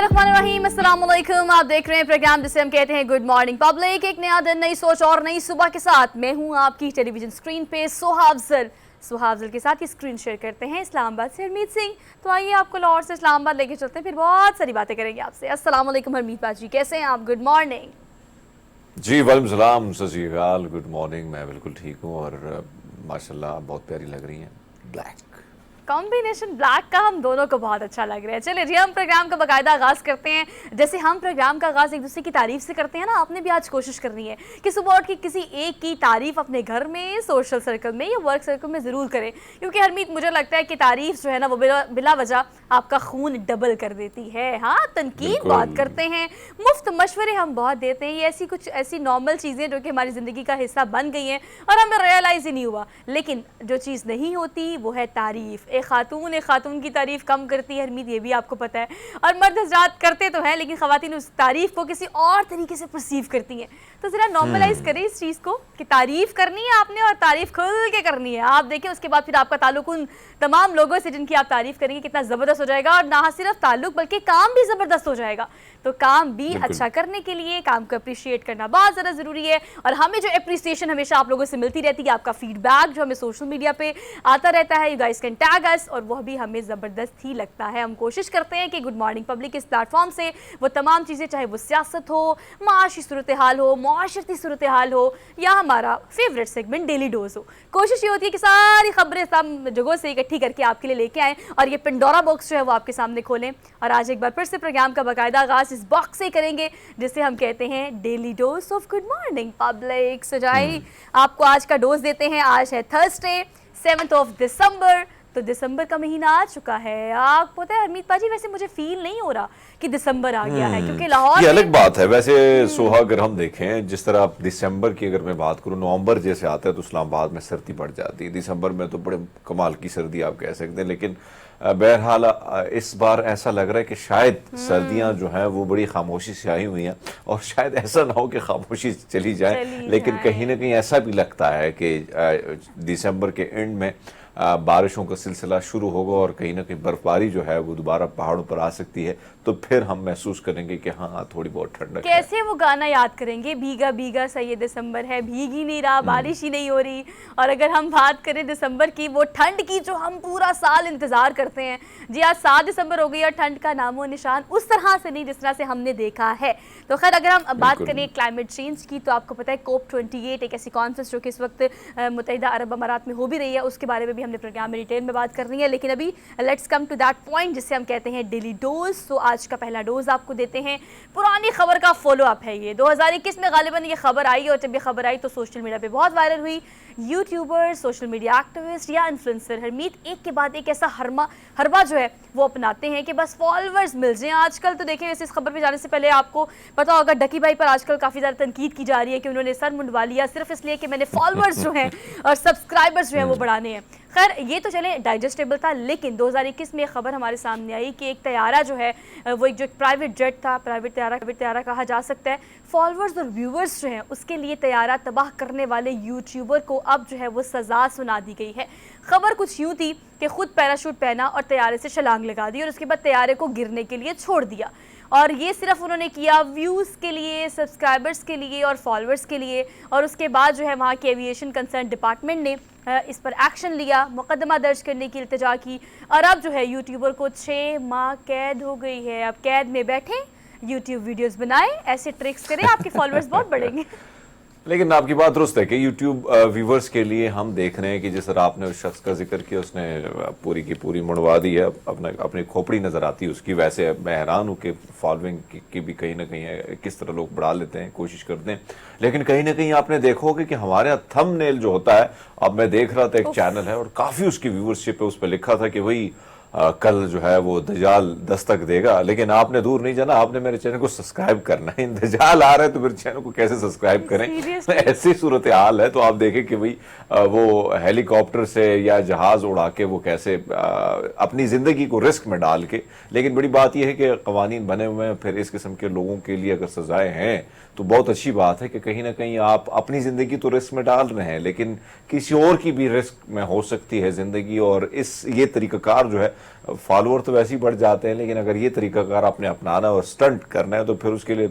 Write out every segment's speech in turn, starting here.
बिस्मिल्लाहिर्रहमानिर्रहीम, अस्सलाम वालेकुम। आप देख रहे हैं प्रोग्राम जिसे हम कहते हैं गुड मॉर्निंग पब्लिक। एक नया दिन, नई सोच और नई सुबह के साथ मैं हूं आपकी टेलीविजन स्क्रीन पे सोहा अफजल के साथ ये स्क्रीन शेयर करते हैं इस्लामाबाद से हरमीत सिंह। तो आइए आपको लाहौर से इस्लामाबाद लेके चलते हैं, फिर बहुत सारी बातें करेंगे आपसे। अस्सलाम वालेकुम हरमीत बाजी, कैसे हैं आप? Good morning. जी वालेकुम सलाम, सत श्री अकाल, गुड मॉर्निंग। मैं बिल्कुल ठीक हूँ और माशाल्लाह बहुत प्यारी लग रही हैं। ब्लैक कॉम्बिनेशन ब्लैक का हम दोनों को बहुत अच्छा लग रहा है। चलिए जी, हम प्रोग्राम का बाकायदा आगाज़ करते हैं। जैसे हम प्रोग्राम का आगाज़ एक दूसरे की तारीफ से करते हैं ना, आपने भी आज कोशिश करनी है कि सुबह उठ के किसी एक की तारीफ अपने घर में, सोशल सर्कल में या वर्क सर्कल में ज़रूर करें, क्योंकि हरमीत मुझे लगता है कि तारीफ जो है ना वो बिला वजह आपका खून डबल कर देती है। हाँ, तनकीद बात करते हैं, मुफ्त मशवरे हम बहुत देते हैं, ये ऐसी नॉर्मल चीज़ें जो कि हमारी ज़िंदगी का हिस्सा बन गई हैं और हमें रियलाइज़ ही नहीं हुआ। लेकिन जो चीज़ नहीं होती वो है तारीफ़। एक खातून की तारीफ कम करती है हरमीत, ये भी आपको पता है। और मर्द हज़रात करते तो हैं, लेकिन ख़वातीन उस तारीफ को किसी और तरीके से परसीव करती हैं। तो ज़रा नॉर्मलाइज करें इस चीज़ को कि तारीफ करनी है आपने और तारीफ खुल के करनी है। आप देखें उसके बाद फिर आपका ताल्लुक उन तमाम लोगों से जिनकी आप तारीफ करेंगे कितना ज़बरदस्त हो जाएगा, और ना सिर्फ ताल्लुक बल्कि काम भी ज़बरदस्त हो जाएगा। तो काम भी अच्छा करने के लिए काम को अप्रिशिएट करना बहुत ज़्यादा ज़रूरी है। और हमें जो अप्रिसिएशन हमेशा आप लोगों से मिलती रहती है, आपका फीडबैक जो हमें सोशल मीडिया पे आता रहता है, you guys can tag us, और वह भी हमें ज़बरदस्त ही लगता है। हम कोशिश करते हैं कि गुड मॉर्निंग पब्लिक इस प्लेटफॉर्म से वो तमाम चीज़ें, चाहे वो सियासत हो, माशी सूरत हाल हो, माशरती सूरत हाल हो, या हमारा फेवरेट सेगमेंट डेली डोज हो, कोशिश ये होती है कि सारी खबरें सब जगहों से इकट्ठी करके आपके लिए लेके आएँ और ये पेंडोरा बॉक्स जो है वो आपके सामने खोलें। और आज एक बार फिर से प्रोग्राम का बाकायदा आगाज़ इस बॉक्स से करेंगे जिसे हम कहते हैं daily dose of good morning public. सजाई आपको आज का डोज देते हैं। आज है थर्सडे 7 दिसंबर, तो दिसंबर का महीना आ चुका है। आप पता है हरमीत पाजी, वैसे मुझे फील नहीं हो रहा कि दिसंबर आ गया है, क्योंकि लाहौर ये अलग बात है। वैसे सोहा, अगर हम देखें जिस तरह आप दिसंबर की अगर मैं बात करूं, नवंबर जैसे आता है तो इस्लामाबाद में सर्दी बढ़ जाती है। दिसंबर में तो बड़े कमाल की सर्दी आप कह सकते हैं। लेकिन बहरहाल इस बार ऐसा लग रहा है कि शायद सर्दियां जो हैं वो बड़ी खामोशी से आई हुई हैं, और शायद ऐसा ना हो कि खामोशी चली जाए। लेकिन कहीं ना कहीं ऐसा भी लगता है कि दिसंबर के एंड में बारिशों का सिलसिला शुरू होगा और कहीं ना कहीं बर्फबारी जो है वो दोबारा पहाड़ों पर आ सकती है। तो फिर हम महसूस करेंगे कि हाँ, थोड़ी बहुत ठंडक कैसे वो गाना याद करेंगे, भीगा भीगा सा ये दिसंबर है, भीग ही नहीं रहा, बारिश ही नहीं हो रही। और अगर हम बात करें दिसंबर की, वो ठंड की जो हम पूरा साल इंतजार करते हैं, जी आज 7 दिसंबर हो गई और ठंड का नामो निशान उस तरह से नहीं जिस तरह से हमने देखा है। तो खैर, अगर हम बात करें क्लाइमेट चेंज की, तो आपको पता है COP28 एक ऐसी कॉन्फ्रेंस जो कि इस वक्त मुत्तहिदा अरब अमारात में हो भी रही है, उसके बारे में भी हमने प्रोग्राम में डिटेल में बात करनी है। लेकिन अभी let's come to that point जिसे हम कहते हैं डेली डोज। तो आज का पहला डोज आपको देते हैं, पुरानी खबर का फॉलो अप है। ये 2021 में गालिबन ये खबर आई, और जब ये खबर आई तो सोशल मीडिया पे बहुत वायरल हुई। यूट्यूबर, सोशल मीडिया एक्टिविस्ट या इन्फ्लुएंसर हरमीत एक के बाद एक ऐसा हरबा जो है वो अपनाते हैं कि बस फॉलोअर्स मिल जाएं। आजकल तो देखें, वैसे इस खबर पे जाने से पहले आपको पता होगा डकी भाई पर आजकल काफ़ी ज़्यादा तनकीद की जा रही है कि उन्होंने सर मुंडवा लिया सिर्फ इसलिए कि मैंने फॉलोअर्स जो हैं और सब्सक्राइबर्स जो हैं वो बढ़ाने हैं। खैर, ये तो चले डाइजेस्टेबल था, लेकिन 2021 में खबर हमारे सामने आई कि एक तैयारा जो है वो एक प्राइवेट जेट था, प्राइवेट तैयारा कहा जा सकता है, फॉलोअर्स और व्यूवर्स जो हैं उसके लिए तैयारा तबाह करने वाले यूट्यूबर को अब जो है वो सज़ा सुना दी गई है। खबर कुछ यूँ थी कि खुद पैराशूट पहना और तैयारे से छलांग लगा दी और उसके बाद तैयारे को गिरने के लिए छोड़ दिया। और ये सिर्फ उन्होंने किया व्यूज़ के लिए, सब्सक्राइबर्स के लिए और फॉलोअर्स के लिए। और उसके बाद जो है वहाँ के एविएशन कंसर्न डिपार्टमेंट ने इस पर एक्शन लिया, मुकदमा दर्ज करने की इल्तिजा की, और अब जो है यूट्यूबर को 6 माह कैद हो गई है। अब कैद में बैठे यूट्यूब वीडियोस बनाएं, ऐसे ट्रिक्स करें, आपके फॉलोअर्स बहुत बढ़ेंगे। लेकिन आपकी बात दुरुस्त है कि यूट्यूब व्यूवर्स के लिए हम देख रहे हैं कि जिस तरह आपने उस शख्स का जिक्र किया, उसने पूरी की पूरी मुड़वा दी है, अपनी खोपड़ी नज़र आती है उसकी। वैसे मैं हैरान हूँ कि फॉलोइंग की भी कहीं ना कहीं है, किस तरह लोग बढ़ा लेते हैं, कोशिश करते हैं। लेकिन कहीं ना कहीं आपने देखोगे कि हमारे यहाँ थंबनेल जो होता है, अब मैं देख रहा था एक चैनल है और काफ़ी उसकी व्यूवरशिप है, उस पर लिखा था कि वही कल जो है वो दजाल दस्तक देगा। लेकिन आपने दूर नहीं जाना, आपने मेरे चैनल को सब्सक्राइब करना है। दजाल आ रहा है तो मेरे चैनल को कैसे सब्सक्राइब करें? ऐसी सूरत हाल है। तो आप देखें कि भाई वो हेलीकॉप्टर से या जहाज उड़ा के वो कैसे अपनी जिंदगी को रिस्क में डाल के। लेकिन बड़ी बात यह है कि कवानीन बने हुए हैं, फिर इस किस्म के लोगों के लिए अगर सजाएं हैं तो बहुत अच्छी बात है कि कहीं ना कहीं आप अपनी जिंदगी तो रिस्क में डाल रहे हैं, लेकिन किसी और की भी रिस्क में हो सकती है जिंदगी। और ये तरीकाकार जो है फॉलोअर तो वैसे ही बढ़ जाते हैं, लेकिन अगर ये तरीकाकार आपने अपनाना और स्टंट करना है तो फिर उसके लिए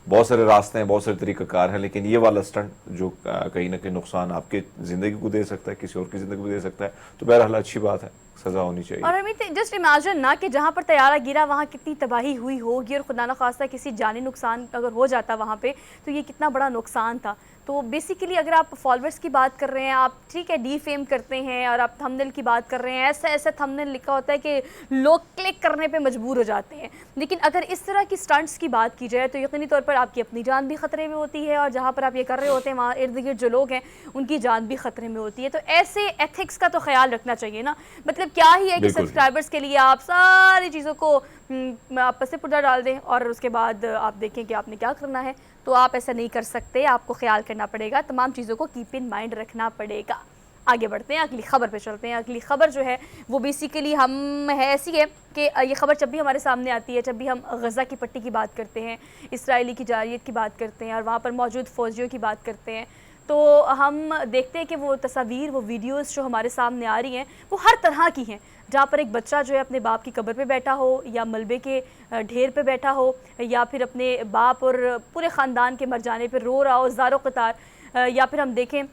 बहुत सारे रास्ते हैं, बहुत सारे तरीकाकार हैं, लेकिन ये वाला स्टंट जो कहीं ना कहीं नुकसान आपके ज़िंदगी को दे सकता है, किसी और की ज़िंदगी को दे सकता है, तो बहरहाल अच्छी बात है, सज़ा होनी चाहिए। और हमें जस्ट इमेजिन ना कि जहाँ पर तैयारा गिरा वहाँ कितनी तबाही हुई होगी, और खुदा न खास्ता किसी जानी नुकसान अगर हो जाता वहाँ पे तो ये कितना बड़ा नुकसान था। तो बेसिकली अगर आप फॉलोअर्स की बात कर रहे हैं, आप ठीक है डीफेम करते हैं और आप थंबनेल की बात कर रहे हैं, ऐसा ऐसा थंबनेल लिखा होता है कि लोग क्लिक करने पे मजबूर हो जाते हैं। लेकिन अगर इस तरह की स्टंट्स की बात की जाए तो यकीनी तौर पर आपकी अपनी जान भी ख़तरे में होती है, और जहाँ पर आप ये कर रहे होते हैं वहाँ इर्द गिर्द जो लोग हैं उनकी जान भी ख़तरे में होती है। तो ऐसे एथिक्स का तो ख्याल रखना चाहिए ना। मतलब क्या ही है कि सब्सक्राइबर्स के लिए आप सारी चीज़ों को आपस से पुर्जा डाल दें और उसके बाद आप देखें कि आपने क्या करना है। तो आप ऐसा नहीं कर सकते, आपको ख्याल करना पड़ेगा, तमाम चीज़ों को कीप इन माइंड रखना पड़ेगा। आगे बढ़ते हैं, अगली खबर पे चलते हैं। अगली खबर जो है वो बेसिकली हम है ऐसी है कि ये खबर जब भी हमारे सामने आती है, जब भी हम गज़ा की पट्टी की बात करते हैं, इसराइली की जारियत की बात करते हैं और वहाँ पर मौजूद फ़ौजियों की बात करते हैं, तो हम देखते हैं कि वो तस्वीर, वो वीडियोस जो हमारे सामने आ रही हैं वो हर तरह की हैं। जहाँ पर एक बच्चा जो है अपने बाप की कब्र पे बैठा हो, या मलबे के ढेर पे बैठा हो, या फिर अपने बाप और पूरे ख़ानदान के मर जाने पर रो रहा हो ज़ारो क़तार, या फिर हम देखें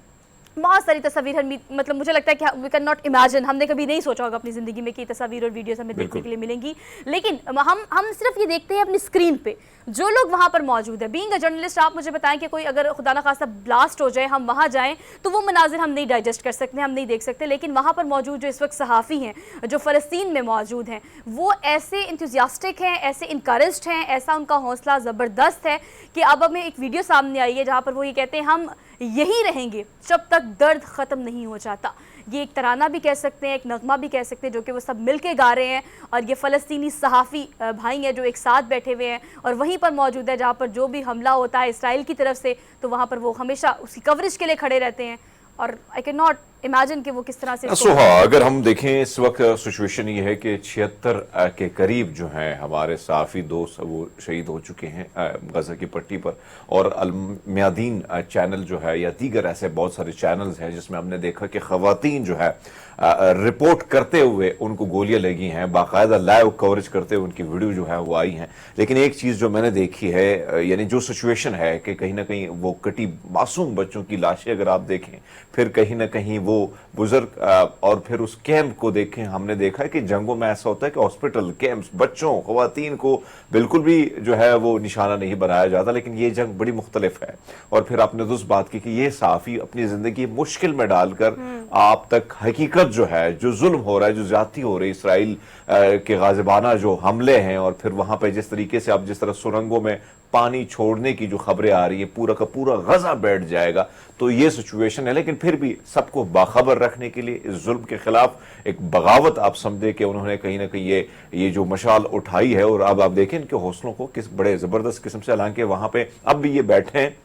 बहुत सारी तस्वीर हम, मतलब मुझे लगता है कि वी कैन नॉट इमेजिन, हमने कभी नहीं सोचा होगा अपनी ज़िंदगी में कि तस्वीर और वीडियोस हमें देखने के लिए मिलेंगी। लेकिन हम सिर्फ ये देखते हैं अपनी स्क्रीन पे जो लोग वहाँ पर मौजूद है। बीइंग अ जर्नलिस्ट आप मुझे बताएं कि कोई अगर खुदा न खास्ता ब्लास्ट हो जाए, हम वहाँ जाएं तो वो मनाजिर हम नहीं डाइजेस्ट कर सकते, हम नहीं देख सकते। लेकिन वहाँ पर मौजूद जो इस वक्त सहाफ़ी हैं, जो फ़लस्तीन में मौजूद हैं, वो ऐसे इंथुजियास्टिक हैं, ऐसे इनकरेज्ड हैं, ऐसा उनका हौसला ज़बरदस्त है कि अब हमें एक वीडियो सामने आई है जहाँ पर वो ये कहते हैं हम यही रहेंगे जब तक दर्द ख़त्म नहीं हो जाता। ये एक तराना भी कह सकते हैं, एक नगमा भी कह सकते हैं, जो कि वो सब मिल के गा रहे हैं। और ये फ़लस्तीनी सहाफ़ी भाई हैं जो एक साथ बैठे हुए हैं और वहीं पर मौजूद है जहाँ पर जो भी हमला होता है इसराइल की तरफ से, तो वहाँ पर वो हमेशा उसकी कवरेज के लिए खड़े रहते हैं। और आई कैन नॉट इमेजिन कि वो किस तरह से सुहा, अगर हम देखें इस वक्त सिचुएशन ये है कि 76 के करीब जो हैं हमारे साफ़ी दोस्त वो शहीद हो चुके हैं गज़ा की पट्टी पर, और अल मियादीन चैनल जो है या दीगर ऐसे बहुत सारे चैनल्स हैं जिसमें हमने देखा कि ख़वातीन जो है रिपोर्ट करते हुए उनको गोलियां लगी हैं, बाकायदा लाइव कवरेज करते हुए उनकी वीडियो जो है वो आई हैं। लेकिन एक चीज़ जो मैंने देखी है, यानी जो सिचुएशन है कि कहीं ना कहीं वो कटी मासूम बच्चों की लाशें अगर आप देखें, फिर कहीं ना कहीं वो बुजुर्ग और फिर उस कैंप को देखें, हमने देखा है कि जंगों में ऐसा होता है कि हॉस्पिटल कैंप्स बच्चों ख़वातीन को बिल्कुल भी जो है वो निशाना नहीं बनाया जाता, लेकिन ये जंग बड़ी मुख्तलिफ है। और फिर आपने तो उस बात की कि ये साफ़ी अपनी ज़िंदगी मुश्किल में डालकर आप तक हकीकत जो है, जो जुल्म हो रहा है, जो ज्यादती हो रही है, इसराइल के गाजिबाना जो हमले हैं, और फिर वहां पे जिस तरीके से अब जिस तरह सुरंगों में पानी छोड़ने की जो खबरें आ रही है, पूरा का पूरा गजा बैठ जाएगा, तो ये सिचुएशन है। लेकिन फिर भी सबको बाखबर रखने के लिए इस जुल्म के खिलाफ एक बगावत आप समझे कि उन्होंने कहीं ना कहीं ये जो मशाल उठाई है, और अब आप देखें इनके हौसलों को किस बड़े जबरदस्त किस्म से, हालांकि वहां पे अब भी ये बैठे हैं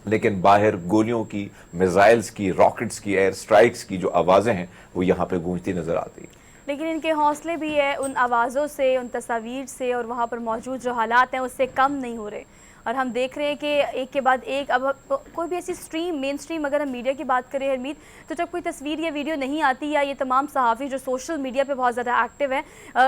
लेकिन बाहर गोलियों की, मिसाइल्स की, रॉकेट्स की, एयर स्ट्राइक्स की जो आवाज़ें हैं वो यहाँ पे गूंजती नज़र आती हैं। लेकिन इनके हौसले भी है उन आवाज़ों से, उन तस्वीर से, और वहाँ पर मौजूद जो हालात हैं उससे कम नहीं हो रहे। और हम देख रहे हैं कि एक के बाद एक, अब कोई भी ऐसी स्ट्रीम, मेन स्ट्रीम अगर हम मीडिया की बात करें हरमीत, तो जब कोई तस्वीर या वीडियो नहीं आती, या ये तमाम सहाफ़ी जो सोशल मीडिया पे बहुत ज़्यादा एक्टिव हैं,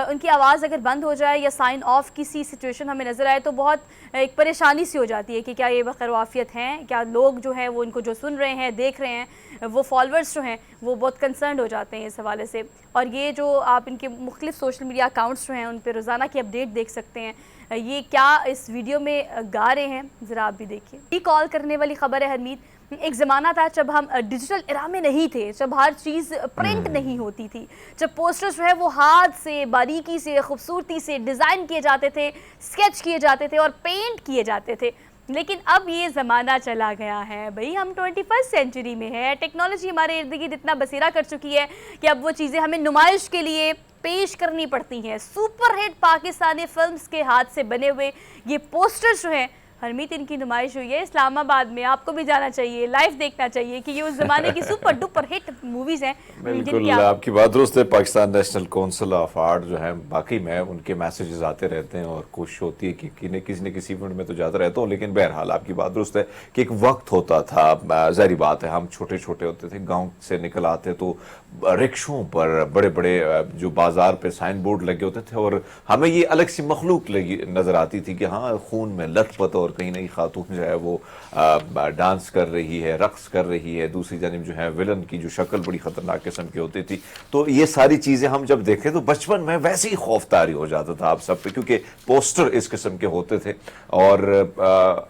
उनकी आवाज़ अगर बंद हो जाए या साइन ऑफ किसी सिचुएशन हमें नज़र आए, तो बहुत एक परेशानी सी हो जाती है कि क्या ये बखैर वाफ़ियत हैं, क्या लोग जो हैं वो इनको जो सुन रहे हैं, देख रहे हैं, वो फॉलोअर्स जो हैं वो बहुत कंसर्न हो जाते हैं इस हवाले से। और ये जो आप इनके मुख्तलिफ सोशल मीडिया अकाउंट्स जो हैं उन पर रोज़ाना की अपडेट देख सकते हैं, ये क्या इस वीडियो में गा रहे हैं ज़रा आप भी देखिए। ये कॉल करने वाली ख़बर है हरमीत। एक ज़माना था जब हम डिजिटल एरा में नहीं थे, जब हर चीज़ प्रिंट नहीं होती थी, जब पोस्टर्स जो है वो हाथ से बारीकी से खूबसूरती से डिज़ाइन किए जाते थे, स्केच किए जाते थे और पेंट किए जाते थे। लेकिन अब ये ज़माना चला गया है भाई, हम 21st सेंचुरी में है। टेक्नोलॉजी हमारे इर्द गिर्द इतना बसेरा कर चुकी है कि अब वो चीज़ें हमें नुमाइश के लिए पेश करनी पड़ती हैं। सुपरहिट पाकिस्तानी फिल्म्स के हाथ से बने हुए ये पोस्टर्स जो हैं, हरमीत इनकी नुमाइश हुई है इस्लामाबाद में, आपको भी जाना चाहिए, लाइव देखना चाहिए कि ये उस जमाने की सुपर डुपर हिट मूवीज हैं। बिल्कुल आपकी बात दुरुस्त है। Pakistan national council of art जो है, बाकी में उनके मैसेजेस आते रहते हैं और कोशिश होती है कि किसी न किसी इवेंट में तो जाता रहता हूँ, लेकिन बहरहाल आपकी बात दुरुस्त है कि एक वक्त होता था, ज़ाहिर बात है हम छोटे छोटे होते थे, गाँव से निकल आते तो रिक्शों पर, बड़े बड़े जो बाजार पे साइन बोर्ड लगे होते थे, और हमें ये अलग सी मखलूक लगी नजर आती थी कि हाँ खून में लथपथ और कहीं नई खातून जो है वो डांस कर रही है, रक्स कर रही है, दूसरी जानिब जो है विलन की जो शक्ल बड़ी खतरनाक किस्म की होती थी। तो ये सारी चीजें हम जब देखें तो बचपन में वैसे ही खौफतारी हो जाता था आप सब पे, क्योंकि पोस्टर इस किस्म के होते थे। और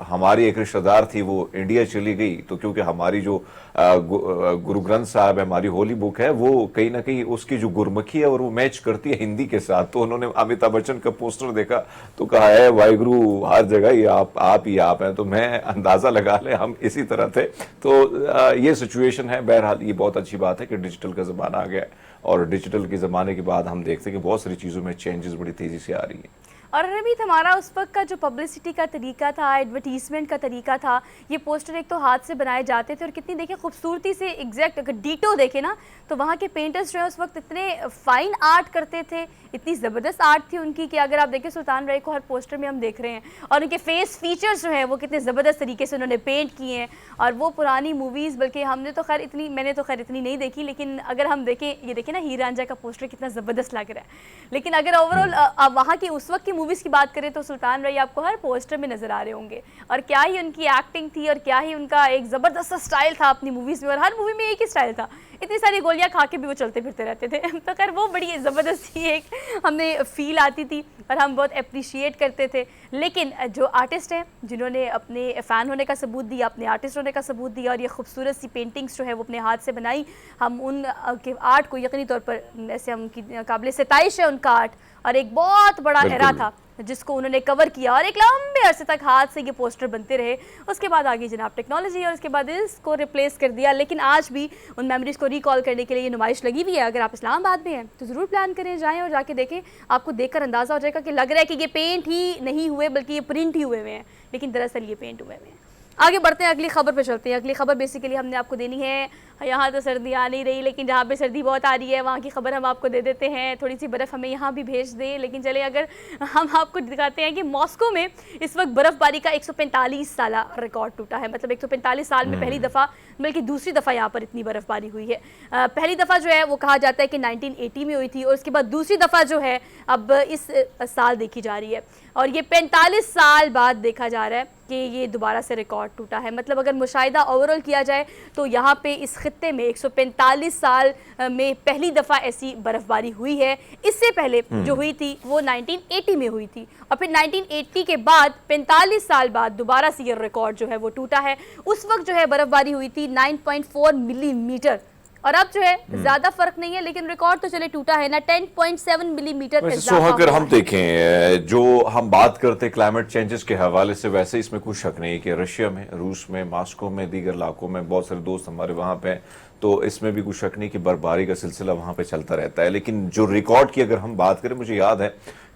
हमारी एक रिश्तेदार थी, वो इंडिया चली गई, तो क्योंकि हमारी जो गुरु ग्रंथ साहब है, हमारी होली बुक है, वो कहीं ना कहीं उसकी जो गुरमुखी है और वो मैच करती है हिंदी के साथ। तो उन्होंने अमिताभ बच्चन का पोस्टर देखा तो कहा है वाहिगुरु हर जगह ही आप ही आप हैं। तो मैं अंदाजा लगा ले हम इसी तरह थे। तो ये सिचुएशन है। बहरहाल ये बहुत अच्छी बात है कि डिजिटल का जमाना आ गया है, और डिजिटल के जमाने के बाद हम देखते हैं कि बहुत सारी चीजों में चेंजेस बड़ी तेजी से आ रही है। और रमीत, हमारा उस वक्त का जो पब्लिसिटी का तरीका था, एडवर्टीजमेंट का तरीका था, ये पोस्टर एक तो हाथ से बनाए जाते थे और कितनी देखें खूबसूरती से एग्जैक्ट, अगर डीटो देखे ना तो वहाँ के पेंटर्स जो है उस वक्त इतने फाइन आर्ट करते थे, इतनी ज़बरदस्त आर्ट थी उनकी कि अगर आप देखें सुल्तान रई को हर पोस्टर में हम देख रहे हैं, और उनके फेस फीचर्स जो हैं वो कितने ज़बरदस्त तरीके से उन्होंने पेंट किए हैं। और वो पुरानी मूवीज़, बल्कि मैंने तो खैर इतनी नहीं देखी, लेकिन अगर हम देखें, ये देखें ना हीर रांझा का पोस्टर कितना ज़बरदस्त लग रहा है। लेकिन अगर ओवरऑल आप वहाँ की उस वक्त की मूवीज़ की बात करें तो सुल्तान रई आपको हर पोस्टर में नज़र आ रहे होंगे, और क्या ही उनकी एक्टिंग थी और क्या ही उनका एक ज़बरदस्त स्टाइल था अपनी मूवीज़ में, और हर मूवी में एक ही स्टाइल था, इतनी सारी गोलियां खा के भी वो चलते फिरते रहते थे। तो खैर वो बड़ी ज़बरदस्त ही एक हमें फील आती थी और हम बहुत अप्रिशिएट करते थे। लेकिन जो आर्टिस्ट हैं जिन्होंने अपने फ़ैन होने का सबूत दिया, अपने आर्टिस्ट होने का सबूत दिया, और ये खूबसूरत सी पेंटिंग्स जो है वो अपने हाथ से बनाई, हम उन के आर्ट को यकीनी तौर पर ऐसे हम काबिल सिताइश है उनका आर्ट। और एक बहुत बड़ा एरा था जिसको उन्होंने कवर किया, और एक लंबे अरसे तक हाथ से ये पोस्टर बनते रहे। उसके बाद आगे जनाब टेक्नोलॉजी, और उसके बाद इसको रिप्लेस कर दिया। लेकिन आज भी उन मेमोरीज़ को रिकॉल करने के लिए ये नुमाइश लगी हुई है। अगर आप इस्लामाबाद में हैं तो ज़रूर प्लान करें, जाएं और जाके देखें। आपको देखकर अंदाज़ा हो जाएगा कि लग रहा है कि ये पेंट ही नहीं हुए बल्कि ये प्रिंट ही हुए हुए हैं, लेकिन दरअसल ये पेंट हुए हुए हैं। आगे बढ़ते हैं, अगली खबर पे चलते हैं। अगली खबर बेसिकली हमने आपको देनी है, यहाँ तो सर्दी आ नहीं रही, लेकिन जहाँ पे सर्दी बहुत आ रही है वहाँ की खबर हम आपको दे देते हैं। थोड़ी सी बर्फ़ हमें यहाँ भी भेज दें। लेकिन चले, अगर हम आपको दिखाते हैं कि मॉस्को में इस वक्त बर्फ़बारी का 145 साला रिकॉर्ड टूटा है। मतलब 145 साल में पहली दफ़ा, बल्कि दूसरी दफ़ा यहाँ पर इतनी बर्फ़बारी हुई है। पहली दफ़ा जो है वो कहा जाता है कि 1980 में हुई थी, और उसके बाद दूसरी दफ़ा जो है अब इस साल देखी जा रही है, और ये 45 साल बाद देखा जा रहा है कि ये दोबारा से रिकॉर्ड टूटा है। मतलब अगर मुशाहिदा ओवरऑल किया जाए तो यहाँ पे इस खित्ते में 145 साल में पहली दफ़ा ऐसी बर्फ़बारी हुई है। इससे पहले जो हुई थी वो 1980 में हुई थी, और फिर 1980 के बाद 45 साल बाद दोबारा से ये रिकॉर्ड जो है वो टूटा है। उस वक्त जो है बर्फ़बारी हुई थी 9.4 मिलीमीटर, और अब जो है ज्यादा फर्क नहीं है, लेकिन रिकॉर्ड तो चले टूटा है ना 10.7 मिलीमीटर। अगर हम देखें, जो हम बात करते हैं क्लाइमेट चेंजेस के हवाले से, वैसे इसमें कोई शक नहीं है कि रशिया में, रूस में, मॉस्को में, दीगर इलाकों में, बहुत सारे दोस्त हमारे वहाँ पे, तो इसमें भी कोई शक नहीं कि बर्फबारी का सिलसिला वहाँ पे चलता रहता है। लेकिन जो रिकॉर्ड की अगर हम बात करें, मुझे याद है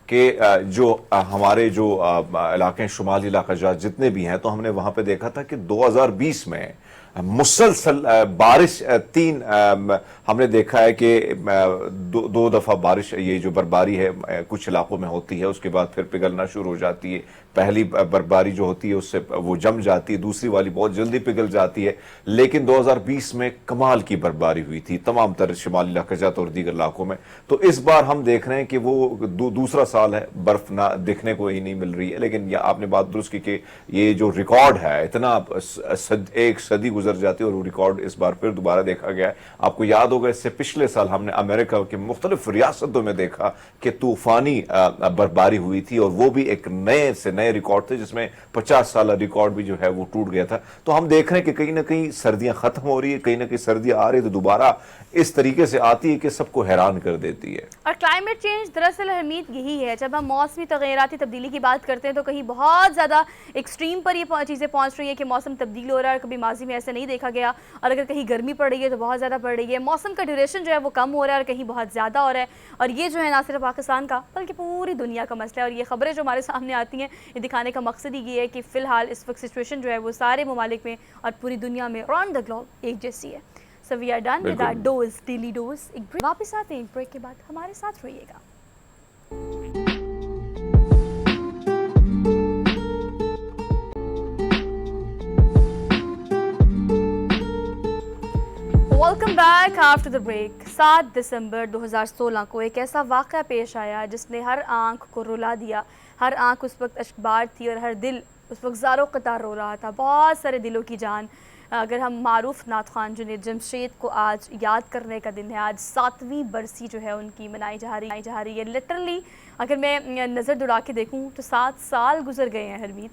कि जो हमारे जो इलाके, शुमाली इलाका जितने भी हैं, तो हमने वहाँ पे देखा था कि 2020 में मुसलसल बारिश, हमने देखा है कि दो दफ़ा बारिश, ये जो बर्फबारी है कुछ इलाकों में होती है, उसके बाद फिर पिघलना शुरू हो जाती है। पहली बर्फबारी जो होती है उससे वो जम जाती है, दूसरी वाली बहुत जल्दी पिघल जाती है। लेकिन 2020 में कमाल की बर्फबारी हुई थी तमाम तर शुमाली इलाकाजात और दीगर इलाकों में। तो इस बार हम देख रहे हैं कि वो दूसरा साल है, बर्फ ना दिखने को ही नहीं मिल रही है। लेकिन आपने बात दुरुस्त की कि ये जो रिकॉर्ड है, इतना एक सदी गुजर जाती है और वो रिकॉर्ड इस बार फिर दोबारा देखा गया है। आपको याद होगा, इससे पिछले साल हमने अमेरिका के मुख्तलिफ रियासतों में देखा कि तूफानी बर्फबारी हुई थी, और वो भी एक नए से नए रिकॉर्ड थे, जिसमें 50 साल रिकॉर्ड भी जो है वो टूट गया था। तो हम देख रहे हैं कि कहीं ना कहीं सर्दियां खत्म हो रही है, कहीं ना कहीं सर्दियां आ रही है तो दोबारा इस तरीके से आती है कि सबको हैरान कर देती है। और क्लाइमेट चेंज दरअसल अहमियत यही है, जब हम मौसमी तगैराती तब्दीली की बात करते हैं तो कहीं बहुत ज़्यादा एक्सट्रीम पर ये चीज़ें पहुँच रही है कि मौसम तब्दील हो रहा है, कभी माजी में ऐसे नहीं देखा गया। और अगर कहीं गर्मी पड़ रही है तो बहुत ज़्यादा पड़ रही है, मौसम का ड्यूरेशन जो है वो कम हो रहा है और कहीं बहुत ज़्यादा हो रहा है। और ये जो है ना सिर्फ पाकिस्तान का बल्कि पूरी दुनिया का मसला है। और ये खबरें जो हमारे सामने आती हैं, ये दिखाने का मकसद ही ये है कि फ़िलहाल इस वक्त सिचुएशन जो है वो सारे ममालिक में और पूरी दुनिया में राउंड द ग्लोब एक जैसी है। So we are done with our dose, daily dose. एक ब्रेक, वापस आते हैं एक ब्रेक के बाद, हमारे साथ रहिएगा। Welcome back after the break. 7 दिसंबर 2016 को एक ऐसा वाक़या पेश आया जिसने हर आंख को रुला दिया। हर आंख उस वक्त अश्कबार थी और हर दिल उस वक्त ज़ारो क़तार रो रहा था। बहुत सारे दिलों की जान। अगर हम मारूफ नात ख़ान जुनैद जमशेद को आज याद करने का दिन है, आज 7वीं बरसी जो है उनकी मनाई जा रही है। लिटरली अगर मैं नज़र दौड़ा के देखूँ तो 7 साल गुजर गए हैं हरमीत।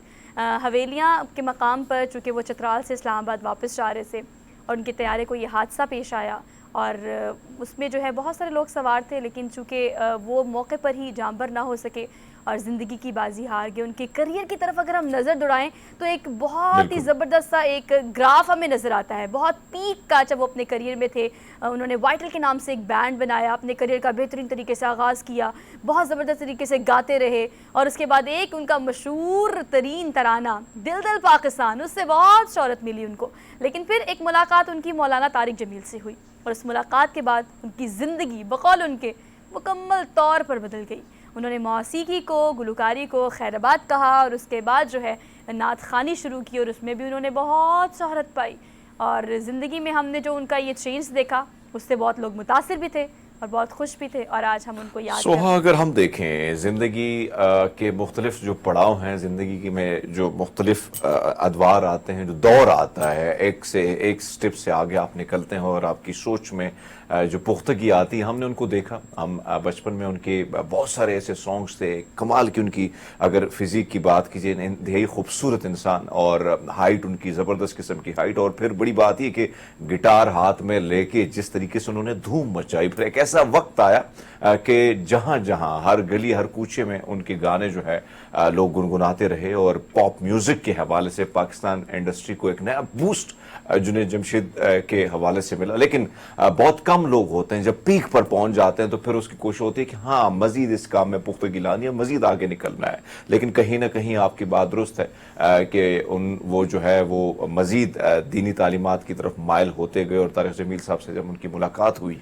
हवेलियाँ के मकाम पर चूँकि वो चतराल से इस्लामाबाद वापस जा रहे थे और उनके तैयारे को ये हादसा पेश आया और उसमें जो है बहुत सारे लोग सवार थे, लेकिन चूँकि वो मौके पर ही जांबर ना हो सके और ज़िंदगी की बाजी हार गए। उनके करियर की तरफ अगर हम नज़र दौड़ाएं तो एक बहुत ही ज़बरदस्त सा एक ग्राफ हमें नज़र आता है। बहुत पीक का जब वो अपने करियर में थे, उन्होंने वाइटल के नाम से एक बैंड बनाया, अपने करियर का बेहतरीन तरीके से आगाज़ किया, बहुत ज़बरदस्त तरीके से गाते रहे और उसके बाद एक उनका मशहूर तरीन तराना दिल दिल पाकिस्तान, उससे बहुत शोहरत मिली उनको। लेकिन फिर एक मुलाकात उनकी मौलाना तारिक जमील से हुई और उस मुलाकात के बाद उनकी ज़िंदगी बकौल उनके मुकम्मल तौर पर बदल गई। उन्होंने मौसीकी को, गुलकारी को खैराबाद कहा और उसके बाद जो है नात ख़ानी शुरू की और उसमें भी उन्होंने बहुत शोहरत पाई। और ज़िंदगी में हमने जो उनका ये चेंज देखा उससे बहुत लोग मुतासिर भी थे और बहुत खुश भी थे और आज हम उनको याद सोहा, अगर हम देखें ज़िंदगी के मुख्तलिफ जो पड़ाव हैं, ज़िंदगी में जो मुख्तलिफ अदवार आते हैं, जो दौर आता है, एक से एक स्टेप से आगे आप निकलते हैं और आपकी सोच में जो पुख्तगी आती है, हमने उनको देखा। हम बचपन में उनके बहुत सारे ऐसे सॉन्ग्स थे, कमाल की उनकी अगर फिज़िक की बात कीजिए, इंतहाई खूबसूरत इंसान और हाइट उनकी ज़बरदस्त किस्म की हाइट। और फिर बड़ी बात ये कि गिटार हाथ में लेके जिस तरीके से उन्होंने धूम मचाई। फिर एक ऐसा वक्त आया कि जहाँ जहाँ हर गली हर कूचे में उनके गाने जो है लोग गुनगुनाते रहे और पॉप म्यूज़िक के हवाले से पाकिस्तान इंडस्ट्री को एक नया बूस्ट जुनैद जमशेद के हवाले से मिला। लेकिन बहुत कम लोग होते हैं जब पीक पर पहुंच जाते हैं तो फिर उसकी कोशिश होती है कि हाँ, मजीद इस काम में पुख्तगी लानी है, मजीद आगे निकलना है। लेकिन कहीं ना कहीं आपकी बात दुरुस्त है कि वो जो है वो मजीद दीनी तालीमात की तरफ माइल होते गए। और तारिक जमील साहब से जब उनकी मुलाकात हुई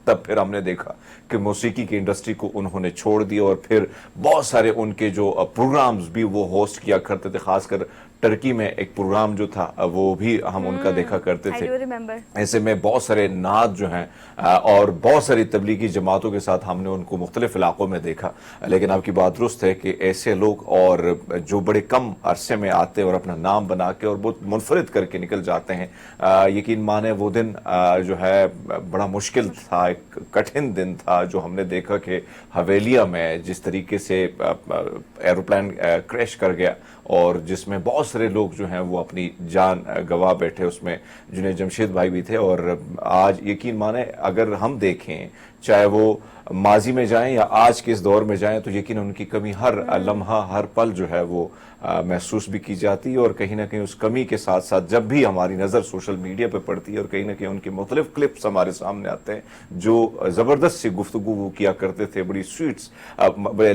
तब फिर हमने देखा कि मौसीकी की इंडस्ट्री को उन्होंने छोड़ दिया और फिर बहुत सारे उनके जो प्रोग्राम्स भी वो होस्ट किया करते थे। खासकर टर्की में एक प्रोग्राम जो था वो भी हम उनका देखा करते थे। ऐसे में बहुत सारे नात जो हैं और बहुत सारी तबलीगी जमातों के साथ हमने उनको मुख्तलिफ इलाकों में देखा। लेकिन आपकी बात दुरुस्त है कि ऐसे लोग और जो बड़े कम अरसे में आते हैं और अपना नाम बना के और बहुत मुनफरिद करके निकल जाते हैं, यकीन माने वो दिन जो है बड़ा मुश्किल था, एक कठिन दिन था। जो हमने देखा कि हवेलिया में जिस तरीके से एरोप्लेन क्रैश कर गया और जिसमें बहुत सारे लोग जो हैं वो अपनी जान गंवा बैठे, उसमें जुनैद जमशेद भाई भी थे। और आज यकीन माने अगर हम देखें, चाहे वो माजी में जाएं या आज के इस दौर में जाएं, तो यकीन उनकी कमी हर लम्हा हर पल जो है वो महसूस भी की जाती है। और कहीं ना कहीं उस कमी के साथ साथ जब भी हमारी नज़र सोशल मीडिया पर पड़ती है और कहीं ना कहीं उनके मुख्तलिफ क्लिप्स हमारे सामने आते हैं जो ज़बरदस्त सी गुफ्तगू वो किया करते थे, बड़ी स्वीट्स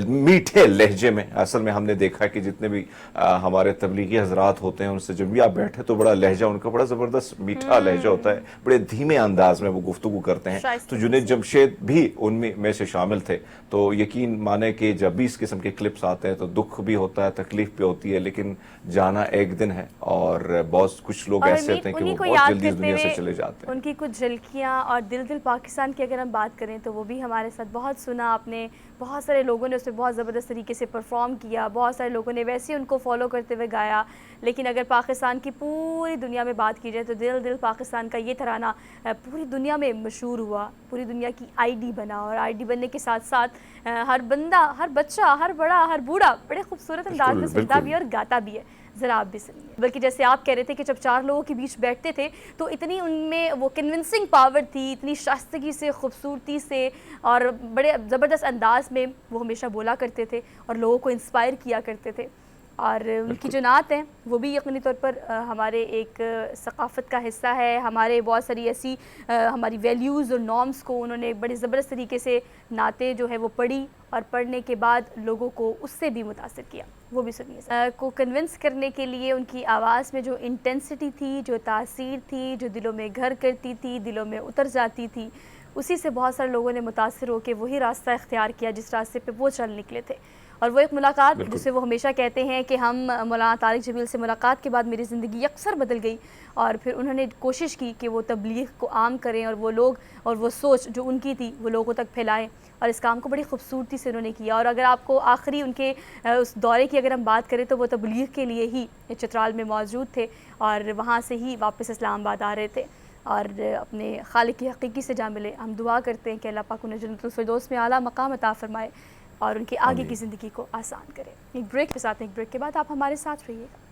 मीठे लहजे में। असल में हमने देखा कि जितने भी हमारे तबलीगी हजरात होते हैं उनसे जब भी आप बैठे तो बड़ा लहजा उनका बड़ा ज़बरदस्त मीठा लहजा होता है, बड़े धीमे अंदाज में वो गुफ्तगू करते हैं। तो जुनैद जमशेद भी उनमें में से शामिल थे। तो यकीन माने कि जब भी इस किस्म के क्लिप्स आते हैं तो दुख भी होता है, तकलीफ भी होती है, लेकिन जाना एक दिन है। और बहुत कुछ लोग ऐसे होते हैं कि वो बहुत जल्दी इस दुनिया से चले जाते हैं। उनकी कुछ झलकियाँ और दिल दिल पाकिस्तान की अगर हम बात करें तो वो भी हमारे साथ बहुत सुना आपने। बहुत सारे लोगों ने उसे बहुत ज़बरदस्त तरीके से परफॉर्म किया, बहुत सारे लोगों ने वैसे ही उनको फॉलो करते हुए गाया। लेकिन अगर पाकिस्तान की पूरी दुनिया में बात की जाए तो दिल दिल पाकिस्तान का ये तराना पूरी दुनिया में मशहूर हुआ, पूरी दुनिया की आईडी बना। और आईडी बनने के साथ साथ हर बंदा, हर बच्चा, हर बड़ा, हर बूढ़ा बड़े खूबसूरत अंदाज में सुनता भी और गाता भी है। ज़रा आप भी सुनिए। बल्कि जैसे आप कह रहे थे कि जब 4 लोगों के बीच बैठते थे तो इतनी उनमें वो कन्विंसिंग पावर थी, इतनी शास्तगी से, खूबसूरती से और बड़े ज़बरदस्त अंदाज में वो हमेशा बोला करते थे और लोगों को इंस्पायर किया करते थे। और उनकी जो नात है वो भी यकीनी तौर पर हमारे एक सकाफ़त का हिस्सा है। हमारे बहुत सारी ऐसी हमारी वैल्यूज़ और नॉर्म्स को उन्होंने बड़े ज़बरदस्त तरीके से नाते जो है वो पढ़ी और पढ़ने के बाद लोगों को उससे भी मुतासिर किया। वो भी सुनिए। को कन्विंस करने के लिए उनकी आवाज़ में जो इंटेंसिटी थी, जो तासीर थी, जो दिलों में घर करती थी, दिलों में उतर जाती थी, उसी से बहुत सारे लोगों ने मुतासर होकर वही रास्ता इख्तियार किया जिस रास्ते पे वो चल निकले थे। और वो एक मुलाकात जिसे वो हमेशा कहते हैं कि हम मौलाना तारिक जमील से मुलाकात के बाद मेरी ज़िंदगी अक्सर बदल गई, और फिर उन्होंने कोशिश की कि वो तबलीग को आम करें और वो लोग और वो सोच जो उनकी थी वो लोगों तक फैलाएं, और इस काम को बड़ी खूबसूरती से उन्होंने किया। और अगर आपको आखिरी उनके उस दौरे की अगर हम बात करें तो वो तबलीग के लिए ही चित्राल में मौजूद थे और वहाँ से ही वापस इस्लामाबाद आ रहे थे और अपने खालिक की हकीकी से जा मिले। हम दुआ करते हैं कि अल्लाह पाक उन्हें जन्नतुल फिरदौस में आला मकाम अता फरमाए और उनके आगे की ज़िंदगी को आसान करे। एक ब्रेक के साथ, एक ब्रेक के बाद आप हमारे साथ रहिएगा।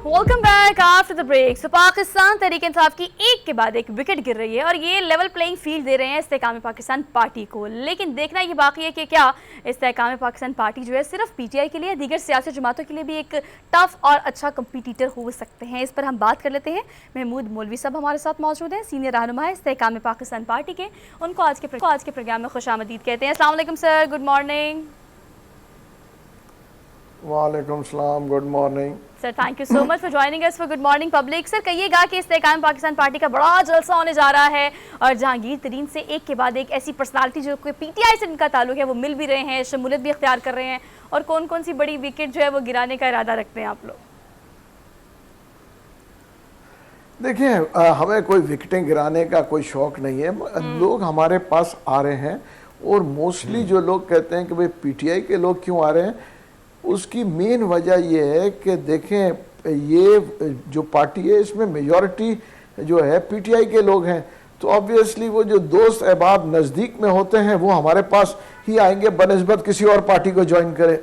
Welcome back after the break. So Pakistan Tehreek-e-Insaf की एक के बाद एक विकेट गिर रही है और ये लेवल प्लेइंग फील्ड दे रहे हैं इस्तेकाम पाकिस्तान पार्टी को, लेकिन देखना ये बाकी है कि क्या इस्तेकाम पाकिस्तान पार्टी जो है सिर्फ पीटीआई के लिए, दीगर सियासी जमातों के लिए भी एक टफ और अच्छा कंपटीटर हो सकते हैं। इस पर हम बात कर लेते हैं। महमूद मौलवी साहब हमारे साथ मौजूद हैं, सीनियर रहनुमा है इस्तेकाम पाकिस्तान पार्टी के। उनको आज के प्रोग्राम में खुशामदीद कहते हैं। अस्सलाम वालेकुम सर, गुड मॉर्निंग। वालेकुम सलाम, good morning sir. Thank you so much for joining us for good morning public. Sir कहिएगा कि इस्तेकाम पाकिस्तान पार्टी का बड़ा जलसा होने जा रहा है और जहांगीर तरीन से एक के बाद एक ऐसी पर्सनालिटी जो कि पीटीआई से इनका ताल्लुक है वो मिल भी रहे हैं, शमूलियत भी इख्तियार कर रहे हैं, और कौन कौन सी बड़ी विकेट जो है वो गिराने का इरादा रखते हैं आप लोग? देखिए, हमें कोई विकेटें गिराने का कोई शौक नहीं है। लोग हमारे पास आ रहे हैं और मोस्टली जो लोग कहते हैं कि भाई पीटीआई के लोग क्यों आ रहे हैं, उसकी मेन वजह यह है कि देखें ये जो पार्टी है इसमें मेजॉरिटी जो है पीटीआई के लोग हैं, तो ऑब्वियसली वो जो दोस्त अहबाब नज़दीक में होते हैं वो हमारे पास ही आएंगे बनिस्बत किसी और पार्टी को ज्वाइन करें